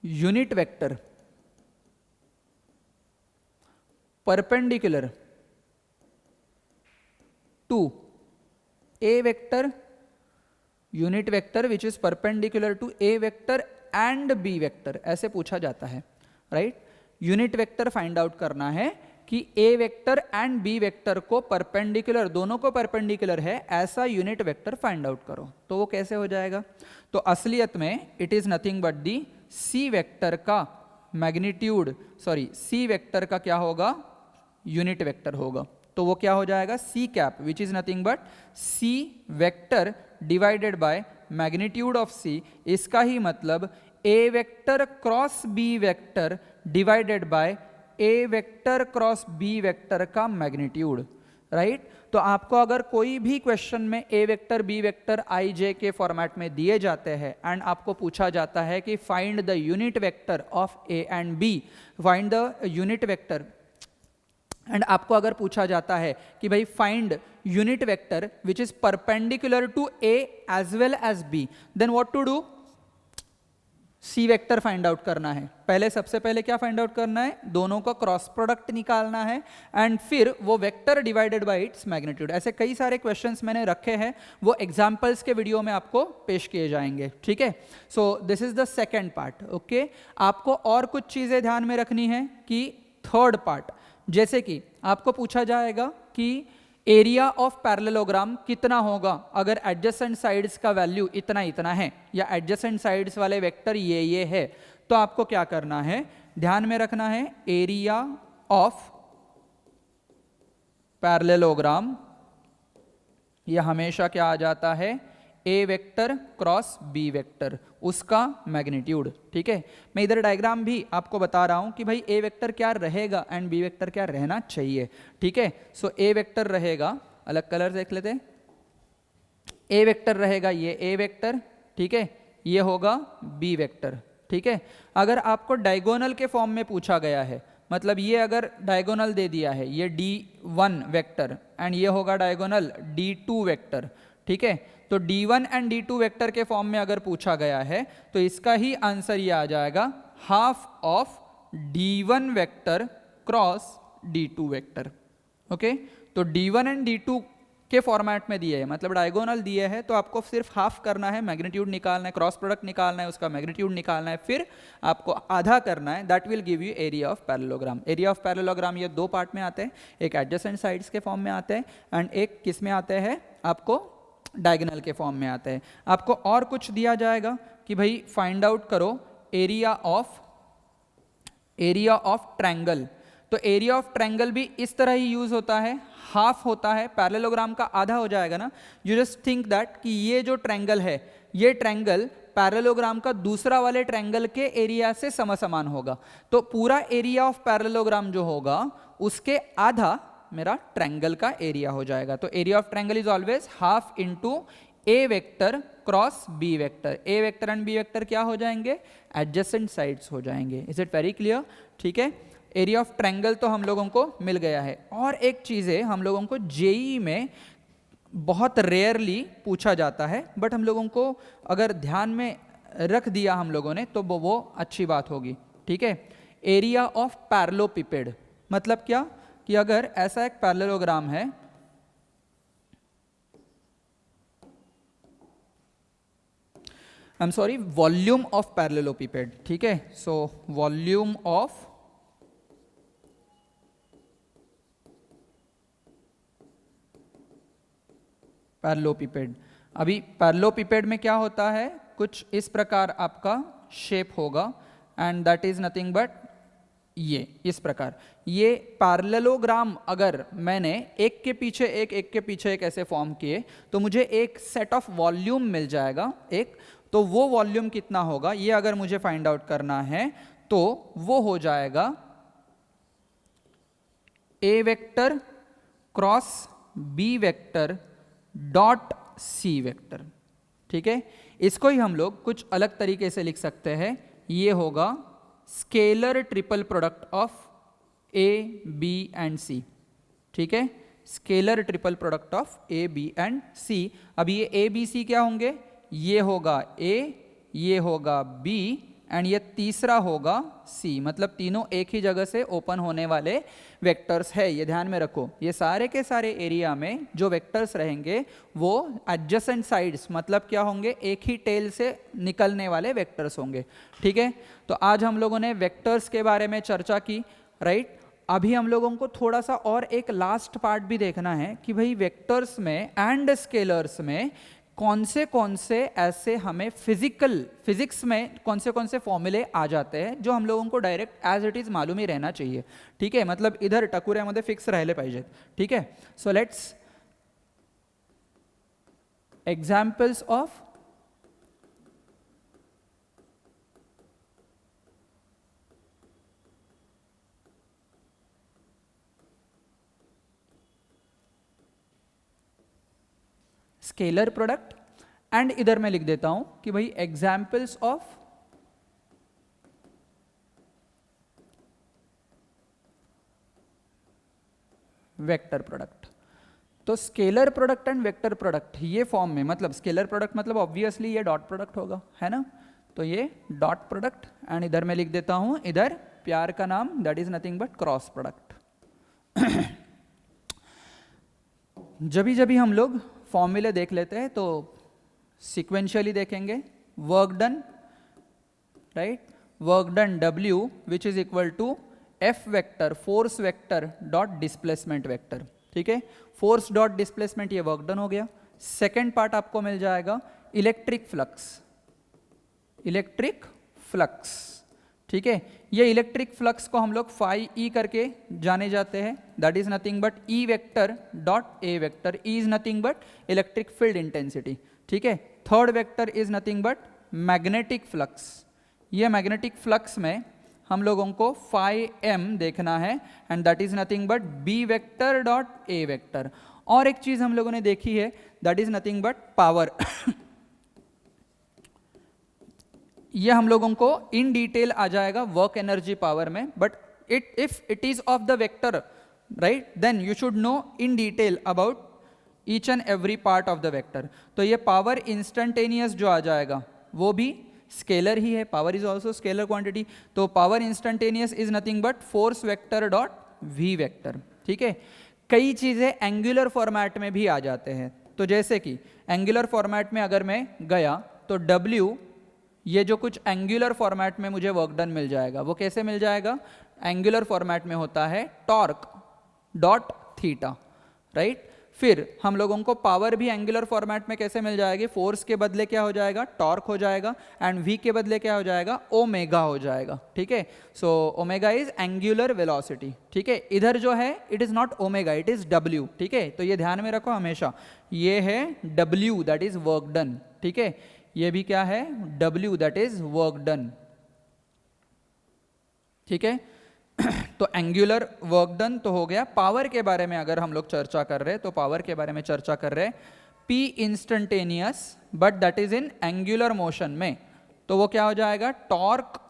unit vector perpendicular to A vector, unit vector which is perpendicular to A vector and B vector, ऐसे पूछा जाता है, right. Unit vector find out करना है कि A vector and B vector को परपेंडिकुलर, दोनों को परपेंडिकुलर है ऐसा यूनिट वेक्टर फाइंड आउट करो। तो वो कैसे हो जाएगा? तो असलियत में it is nothing but the C vector का मैग्नीट्यूड, सॉरी सी वेक्टर का क्या होगा? यूनिट वेक्टर होगा। तो वो क्या हो जाएगा? C cap which is nothing but C vector divided by magnitude of C. इसका ही मतलब A vector cross B vector divided by A vector cross B vector का मैग्नीट्यूड, राइट? तो आपको अगर कोई भी क्वेश्चन में A vector B vector I J K format में दिए जाते हैं एंड आपको पूछा जाता है कि find the unit vector of A and B, find the unit vector, and आपको अगर पूछा जाता है कि भाई find unit vector which is perpendicular to A as well as B, then what to do? C vector find out करना है। पहले सबसे पहले क्या फाइंड आउट करना है? दोनों का क्रॉस प्रोडक्ट निकालना है एंड फिर वो vector divided bye its magnitude. ऐसे कई सारे क्वेश्चंस मैंने रखे हैं, वो एग्जांपल्स के वीडियो में आपको पेश किए जाएंगे, ठीक है? सो this is the second part, okay? आपको और कुछ चीजें ध्यान में रखनी है कि थर्ड पार्ट, जैसे कि आपको पूछा जाएगा कि एरिया ऑफ पैरेललोग्राम कितना होगा अगर एडजेसेंट साइड्स का वैल्यू इतना इतना है, या एडजेसेंट साइड्स वाले वेक्टर ये है, तो आपको क्या करना है? ध्यान में रखना है एरिया ऑफ पैरेललोग्राम, ये हमेशा क्या आ जाता है? A vector cross B vector, उसका मैग्नीट्यूड, ठीक है? मैं इधर डायग्राम भी आपको बता रहा हूं कि भाई ए वेक्टर क्या रहेगा एंड बी वेक्टर क्या रहना चाहिए, ठीक है? सो ए वेक्टर रहेगा, अलग कलर देख लेते हैं। ए वेक्टर रहेगा ये ए वेक्टर, ठीक है? ये होगा बी वेक्टर, ठीक है? अगर आपको डायगोनल के फॉर्म में पूछा गया है, मतलब ये अगर डायगोनल दे दिया है, ये D1 वेक्टर एंड ये होगा डायगोनल D2 वेक्टर, ठीक है? तो D1 एंड D2 वेक्टर के फॉर्म में अगर पूछा गया है तो इसका ही आंसर ये आ जाएगा half of D1 vector cross D2 vector, okay? तो D1 एंड D2 के फॉर्मेट में दिए है, मतलब डायगोनल दिए है, तो आपको सिर्फ हाफ करना है, मैग्नीट्यूड निकालना है, क्रॉस प्रोडक्ट निकालना है, उसका मैग्नीट्यूड निकालना है, फिर आपको आधा करना है, that will give you area of parallelogram. Area of parallelogram ये दो पार्ट में आते हैं, एक एडजेसेंट साइड्स के फॉर्म में आते हैं एंड एक किस में आते हैं? आपको डायगोनल के फॉर्म में आते हैं। आपको और कुछ दिया जाएगा कि भाई फाइंड आउट करो एरिया ऑफ ट्रायंगल। तो एरिया ऑफ ट्रायंगल भी इस तरह ही यूज होता है, हाफ होता है, पैरेललोग्राम का आधा हो जाएगा ना। यू जस्ट थिंक दैट कि ये जो ट्रायंगल है, ये ट्रायंगल पैरेललोग्राम का दूसरा वाले ट्रायंगल के एरिया से समसमान होगा, तो पूरा एरिया ऑफ पैरेललोग्राम जो होगा उसके आधा मेरा ट्रायंगल का एरिया हो जाएगा। तो area of triangle is always half into A vector cross B vector. A vector and B vector क्या हो जाएंगे? एडजेसेंट साइड्स हो जाएंगे। Is it very clear? ठीक है, एरिया ऑफ ट्रायंगल तो हम लोगों को मिल गया है। और एक चीज़ है, हम लोगों को जेईई में बहुत रेयरली पूछा जाता है, बट हम लोगों को अगर ध्यान में रख दिया हम लोगों ने तो वो अच्छी बात होगी। ठीक है, एरिया ऑफ पैरेललोपिपेड मतलब क्या कि अगर ऐसा एक पैरेललोग्राम है, I am sorry, volume of parallelepiped. ठीक है, सो वॉल्यूम ऑफ पैरेललोपिपेड। अभी पैरेललोपिपेड में क्या होता है, कुछ इस प्रकार आपका शेप होगा and that is nothing but ये इस प्रकार। ये पैरेललोग्राम अगर मैंने एक के पीछे एक ऐसे फॉर्म किए तो मुझे एक सेट ऑफ वॉल्यूम मिल जाएगा एक। तो वो वॉल्यूम कितना होगा ये अगर मुझे फाइंड आउट करना है तो वो हो जाएगा A vector cross B vector dot C vector. ठीक है, इसको ही हम लोग कुछ अलग तरीके से लिख सकते हैं। ये होगा scalar triple product of A B and C. ठीक है, scalar triple product of A B and C. अब ये ए बी सी क्या होंगे, ये होगा ए, ये होगा बी एंड ये तीसरा होगा सी। मतलब तीनों एक ही जगह से ओपन होने वाले वेक्टर्स है, ये ध्यान में रखो। ये सारे के सारे एरिया में जो वेक्टर्स रहेंगे वो एडजेसेंट साइड्स मतलब क्या होंगे, एक ही टेल से निकलने वाले वेक्टर्स होंगे। ठीक है, तो आज हम लोगों ने वेक्टर्स के बारे में चर्चा की, राइट। अभी हम लोगों को थोड़ा सा और एक लास्ट पार्ट भी देखना है कि भाई वेक्टर्स में एंड स्केलर्स में कौन से ऐसे हमें फिजिक्स में कौन से फॉर्मूले आ जाते हैं जो हम लोगों को डायरेक्ट एज इट इज मालूम ही रहना चाहिए, ठीक है, मतलब इधर टकुऱ्यामध्ये फिक्स राहिले पाहिजेत, ठीक है. So let's examples of scalar product and इधर मैं लिख देता हूं कि भाई एग्जाम्पल्स ऑफ वेक्टर प्रोडक्ट. तो scalar product and vector product ये फॉर्म में, मतलब स्केलर प्रोडक्ट मतलब ऑब्वियसली ये डॉट प्रोडक्ट होगा, है ना. तो ये डॉट प्रोडक्ट एंड इधर मैं लिख देता हूं, इधर प्यार का नाम, that is nothing but cross product. जब हम लोग फॉर्मूले देख लेते हैं तो सीक्वेंशियली देखेंगे. Work done, right, work done W which is equal to F vector force vector dot displacement vector, ठीक है. फोर्स डॉट डिस्प्लेसमेंट ये वर्क डन हो गया. सेकेंड पार्ट आपको मिल जाएगा इलेक्ट्रिक फ्लक्स, ठीक है. ये इलेक्ट्रिक फ्लक्स को हम लोग फाई ई करके जाने जाते हैं, that is nothing but E vector dot A vector. E is nothing but electric field intensity, ठीक है. Third vector is nothing but magnetic flux. ये मैग्नेटिक फ्लक्स में हम लोगों को फाई एम देखना है and that is nothing but B vector dot A vector. और एक चीज हम लोगों ने देखी है, that is nothing but power. ये हम लोगों को इन डिटेल आ जाएगा वर्क एनर्जी पावर में, but if it is of the vector, right, then you should know in detail about each and every part of the vector. तो ये power instantaneous जो आ जाएगा वो भी स्केलर ही है, power is also scalar quantity. तो power instantaneous is nothing but force vector dot V vector, ठीक है. कई चीजें एंगुलर फॉर्मेट में भी आ जाते हैं. तो जैसे कि एंगुलर फॉर्मेट में अगर मैं गया तो W, ये जो कुछ एंगुलर फॉर्मेट में मुझे वर्क डन मिल जाएगा, वो कैसे मिल जाएगा? एंगुलर फॉर्मेट में होता है टॉर्क डॉट थीटा, राइट. फिर हम लोगों को पावर भी एंगुलर फॉर्मेट में कैसे मिल जाएगी? फोर्स के बदले क्या हो जाएगा? टॉर्क हो जाएगा, एंड वी के बदले क्या हो जाएगा? ओमेगा हो जाएगा, ठीक है. So omega is angular velocity, ठीक है. इधर जो है it is not omega, it is W, ठीक है. तो ये ध्यान में रखो हमेशा, ये है W that is work done, ठीक है. ये भी क्या है? W that is work done, ठीक है. तो एंगुलर वर्क डन तो हो गया. पावर के बारे में अगर हम लोग चर्चा कर रहे हैं तो पावर के बारे में चर्चा कर रहे हैं P instantaneous but that is in angular motion में, तो वो क्या हो जाएगा? टॉर्क,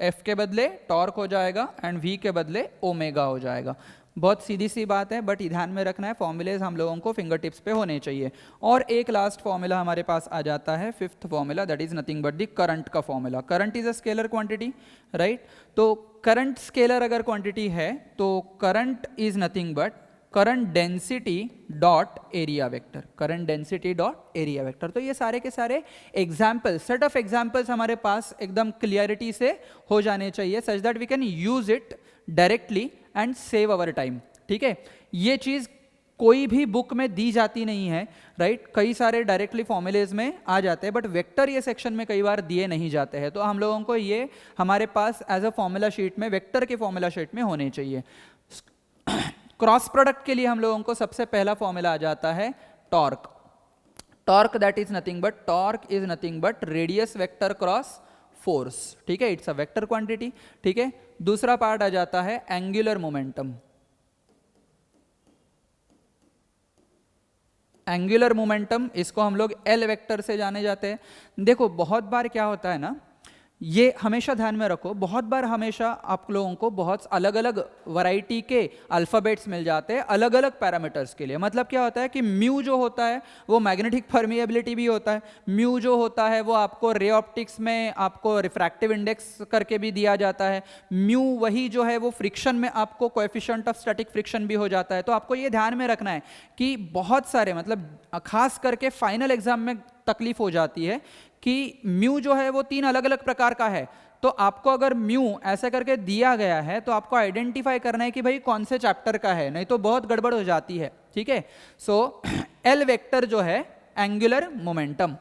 F के बदले टॉर्क हो जाएगा एंड V के बदले ओमेगा हो जाएगा. बहुत सीधी सी बात है, बट ध्यान में रखना है, फॉर्मूलेज हम लोगों को फिंगर टिप्स पे होने चाहिए. और एक लास्ट फॉर्मूला हमारे पास आ जाता है, fifth formula, that is nothing but the current का formula. Current is a scalar quantity, right. तो करंट स्केलर अगर क्वांटिटी है तो current is nothing but current density dot area vector, current density dot area vector. तो ये सारे के सारे एग्जाम्पल, सेट ऑफ एग्जाम्पल्स हमारे पास एकदम क्लियरिटी से हो जाने चाहिए, such that we can use it directly and save our time, ठीक है. ये चीज कोई भी बुक में दी जाती नहीं है, राइट. कई सारे डायरेक्टली फॉर्मूलेज में आ जाते हैं, बट वेक्टर ये सेक्शन में कई बार दिए नहीं जाते हैं. तो हम लोगों को ये हमारे पास एज अ फॉर्मूला शीट में, वेक्टर के फॉर्मूला शीट में होने चाहिए. क्रॉस प्रोडक्ट के लिए हम लोगों को सबसे पहला फॉर्मूला आ जाता है torque. Torque that is nothing but, torque is nothing but radius vector cross force, ठीक है. इट्स अ वेक्टर क्वांटिटी, ठीक है. दूसरा पार्ट आ जाता है एंगुलर मोमेंटम. एंगुलर मोमेंटम, इसको हम लोग L वेक्टर से जाने जाते हैं. देखो बहुत बार क्या होता है ना, ये हमेशा ध्यान में रखो, बहुत बार हमेशा आप लोगों को बहुत अलग अलग वैरायटी के अल्फ़ाबेट्स मिल जाते हैं अलग अलग पैरामीटर्स के लिए. मतलब क्या होता है कि म्यू जो होता है वो मैग्नेटिक परमिएबिलिटी भी होता है, म्यू जो होता है वो आपको रे ऑप्टिक्स में आपको रिफ्रैक्टिव इंडेक्स करके भी दिया जाता है, म्यू वही जो है वो फ्रिक्शन में आपको कोएफिशिएंट ऑफ स्टैटिक फ्रिक्शन भी हो जाता है. तो आपको ये ध्यान में रखना है कि बहुत सारे, मतलब खास करके फाइनल एग्जाम में तकलीफ हो जाती है कि म्यू जो है वो 3 अलग अलग प्रकार का है. तो आपको अगर म्यू ऐसे करके दिया गया है तो आपको आइडेंटिफाई करना है कि भाई कौन से चैप्टर का है, नहीं तो बहुत गड़बड़ हो जाती है, ठीक है। सो एल वेक्टर जो है एंगुलर मोमेंटम,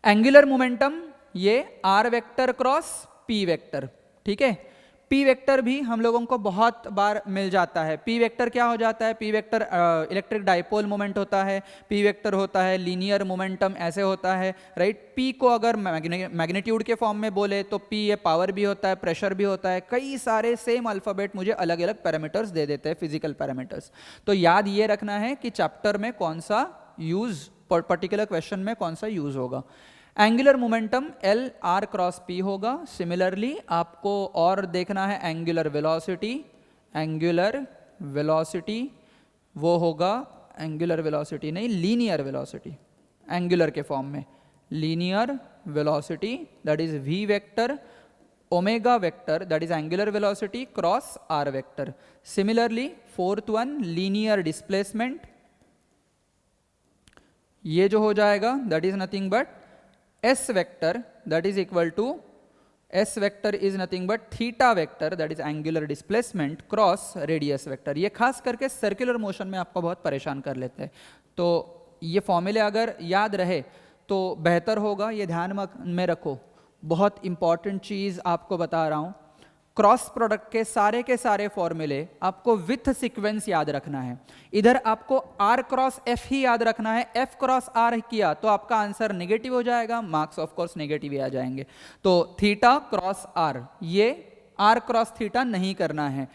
एंगुलर मोमेंटम ये R vector cross P vector, ठीक है। पी वेक्टर भी हम लोगों को बहुत बार मिल जाता है। पी वेक्टर क्या हो जाता है, P vector electric dipole moment होता है, पी वेक्टर होता है लीनियर मोमेंटम, ऐसे होता है, राइट। पी को अगर मैग्नीट्यूड के फॉर्म में बोले तो पी ये पावर भी होता है, प्रेशर भी होता है, कई सारे सेम अल्फाबेट मुझे अलग अलग पैरामीटर्स दे देते हैं, फिजिकल पैरामीटर्स। तो याद ये रखना है कि चैप्टर में कौन सा यूज, पर्टिकुलर क्वेश्चन में कौन सा यूज होगा। Angular momentum L R cross P होगा। सिमिलरली आपको और देखना है एंगुलर वेलोसिटी, एंगुलर वेलोसिटी वो होगा, एंगुलर वेलोसिटी नहीं लीनियर वेलोसिटी, एंगुलर के फॉर्म में linear velocity that is V vector omega vector that is angular velocity cross R vector. Similarly fourth one linear displacement, ये जो हो जाएगा that is nothing but S vector that is equal to S vector is nothing but theta vector that is angular displacement cross radius vector। ये खास करके circular motion में आपको बहुत परेशान कर लेते हैं, तो ये फॉर्मूले अगर याद रहे तो बेहतर होगा, ये ध्यान में रखो। बहुत इंपॉर्टेंट चीज़ आपको बता रहा हूँ, क्रॉस प्रोडक्ट के सारे फॉर्मूले आपको विथ सीक्वेंस याद रखना है। इधर आपको R क्रॉस F ही याद रखना है, F क्रॉस R किया तो आपका आंसर नेगेटिव हो जाएगा, मार्क्स ऑफ कोर्स नेगेटिव ही आ जाएंगे। तो थीटा क्रॉस R, ये R क्रॉस थीटा नहीं करना है।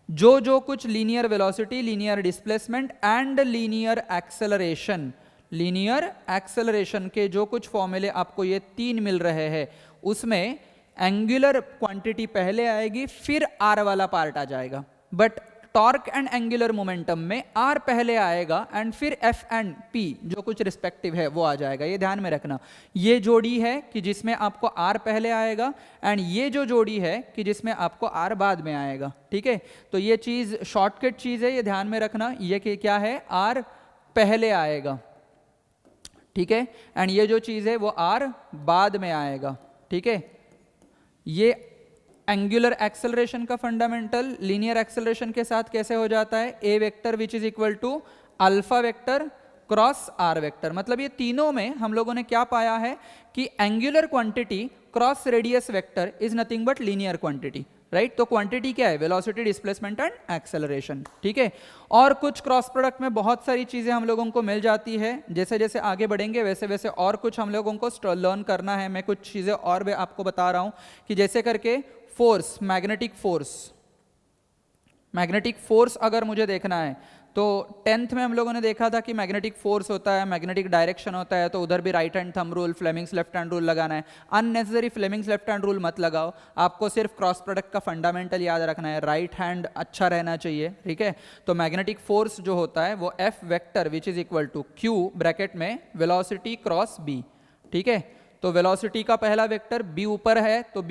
जो कुछ linear velocity, linear displacement and linear acceleration, linear acceleration के जो कुछ फॉर्मूले आपको ये तीन मिल रहे हैं उसमें एंगुलर क्वांटिटी पहले आएगी, फिर आर वाला पार्ट आ जाएगा। But torque and angular momentum में आर पहले आएगा एंड फिर एफ एंड पी जो कुछ रिस्पेक्टिव है वो आ जाएगा, ये ध्यान में रखना। ये जोड़ी है कि जिसमें आपको आर पहले आएगा एंड ये जो जोड़ी है कि जिसमें आपको आर बाद में आएगा, ठीक है। तो ये चीज़ शॉर्टकट चीज़ है, ये ध्यान में रखना। ये कि क्या है, आर पहले आएगा, ठीक है, एंड ये जो चीज़ है वो आर बाद में आएगा, ठीक है। ये एंगुलर एक्सेलरेशन का फंडामेंटल लीनियर एक्सेलरेशन के साथ कैसे हो जाता है, A vector which is equal to alpha vector cross R vector. मतलब ये तीनों में हम लोगों ने क्या पाया है कि angular quantity cross radius vector is nothing but linear quantity, right. तो क्वांटिटी क्या है, वेलोसिटी, डिस्प्लेसमेंट एंड एक्सेलरेशन, ठीक है। और कुछ क्रॉस प्रोडक्ट में बहुत सारी चीजें हम लोगों को मिल जाती है, जैसे जैसे आगे बढ़ेंगे वैसे वैसे और कुछ हम लोगों को लर्न करना है। मैं कुछ चीजें और भी आपको बता रहा हूं कि जैसे करके फोर्स, मैग्नेटिक फोर्स अगर मुझे देखना है तो 10th में हम लोगों ने देखा था कि मैग्नेटिक फोर्स होता है, मैग्नेटिक डायरेक्शन होता है, तो उधर भी right hand thumb rule, Fleming's left hand rule लगाना है। Unnecessary Fleming's left hand rule मत लगाओ, आपको सिर्फ क्रॉस प्रोडक्ट का फंडामेंटल याद रखना है, राइट हैंड अच्छा रहना चाहिए, ठीक है। तो मैग्नेटिक फोर्स जो होता है वो F vector which is equal to Q bracket में वेलोसिटी क्रॉस बी, ठीक है। तो वेलोसिटी का पहला वेक्टर बी ऊपर है तो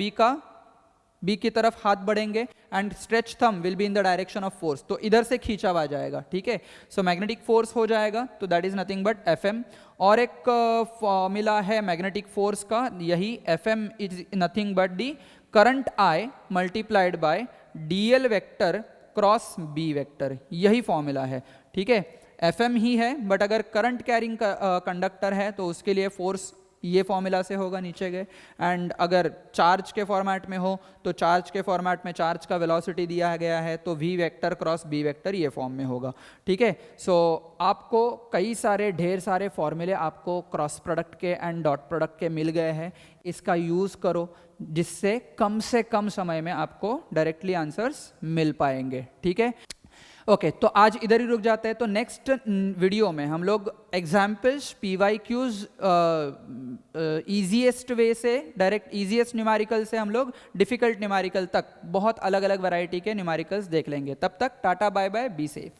बी की तरफ हाथ बढ़ेंगे and stretch thumb will be in the direction of force, तो इधर से खींचा हुआ जाएगा, ठीक है। सो मैग्नेटिक फोर्स हो जाएगा, तो that is nothing but F M. और एक फॉर्मूला है मैग्नेटिक फोर्स का, यही F M is nothing but the current I multiplied by D L vector cross B vector, यही फॉर्मूला है, ठीक है। एफ एम ही है, बट अगर करंट कैरिंग कंडक्टर है तो उसके लिए फोर्स ये फॉर्मूला से होगा नीचे गए, एंड अगर चार्ज के फॉर्मेट में हो तो चार्ज के फॉर्मेट में चार्ज का वेलोसिटी दिया गया है तो V vector cross B vector ये फॉर्म में होगा, ठीक है। सो आपको कई सारे ढेर सारे फॉर्मूले आपको क्रॉस प्रोडक्ट के एंड डॉट प्रोडक्ट के मिल गए हैं, इसका यूज़ करो जिससे कम से कम समय में आपको डायरेक्टली आंसर्स मिल पाएंगे, ठीक है। ओके, तो आज इधर ही रुक जाते हैं। तो नेक्स्ट वीडियो में हम लोग एग्जाम्पल्स, PYQs ईजीएस्ट वे से, डायरेक्ट ईजीएस्ट न्यूमेरिकल से हम लोग डिफिकल्ट न्यूमेरिकल तक बहुत अलग अलग वैरायटी के न्यूमेरिकल्स देख लेंगे। तब तक tata bye bye, be safe.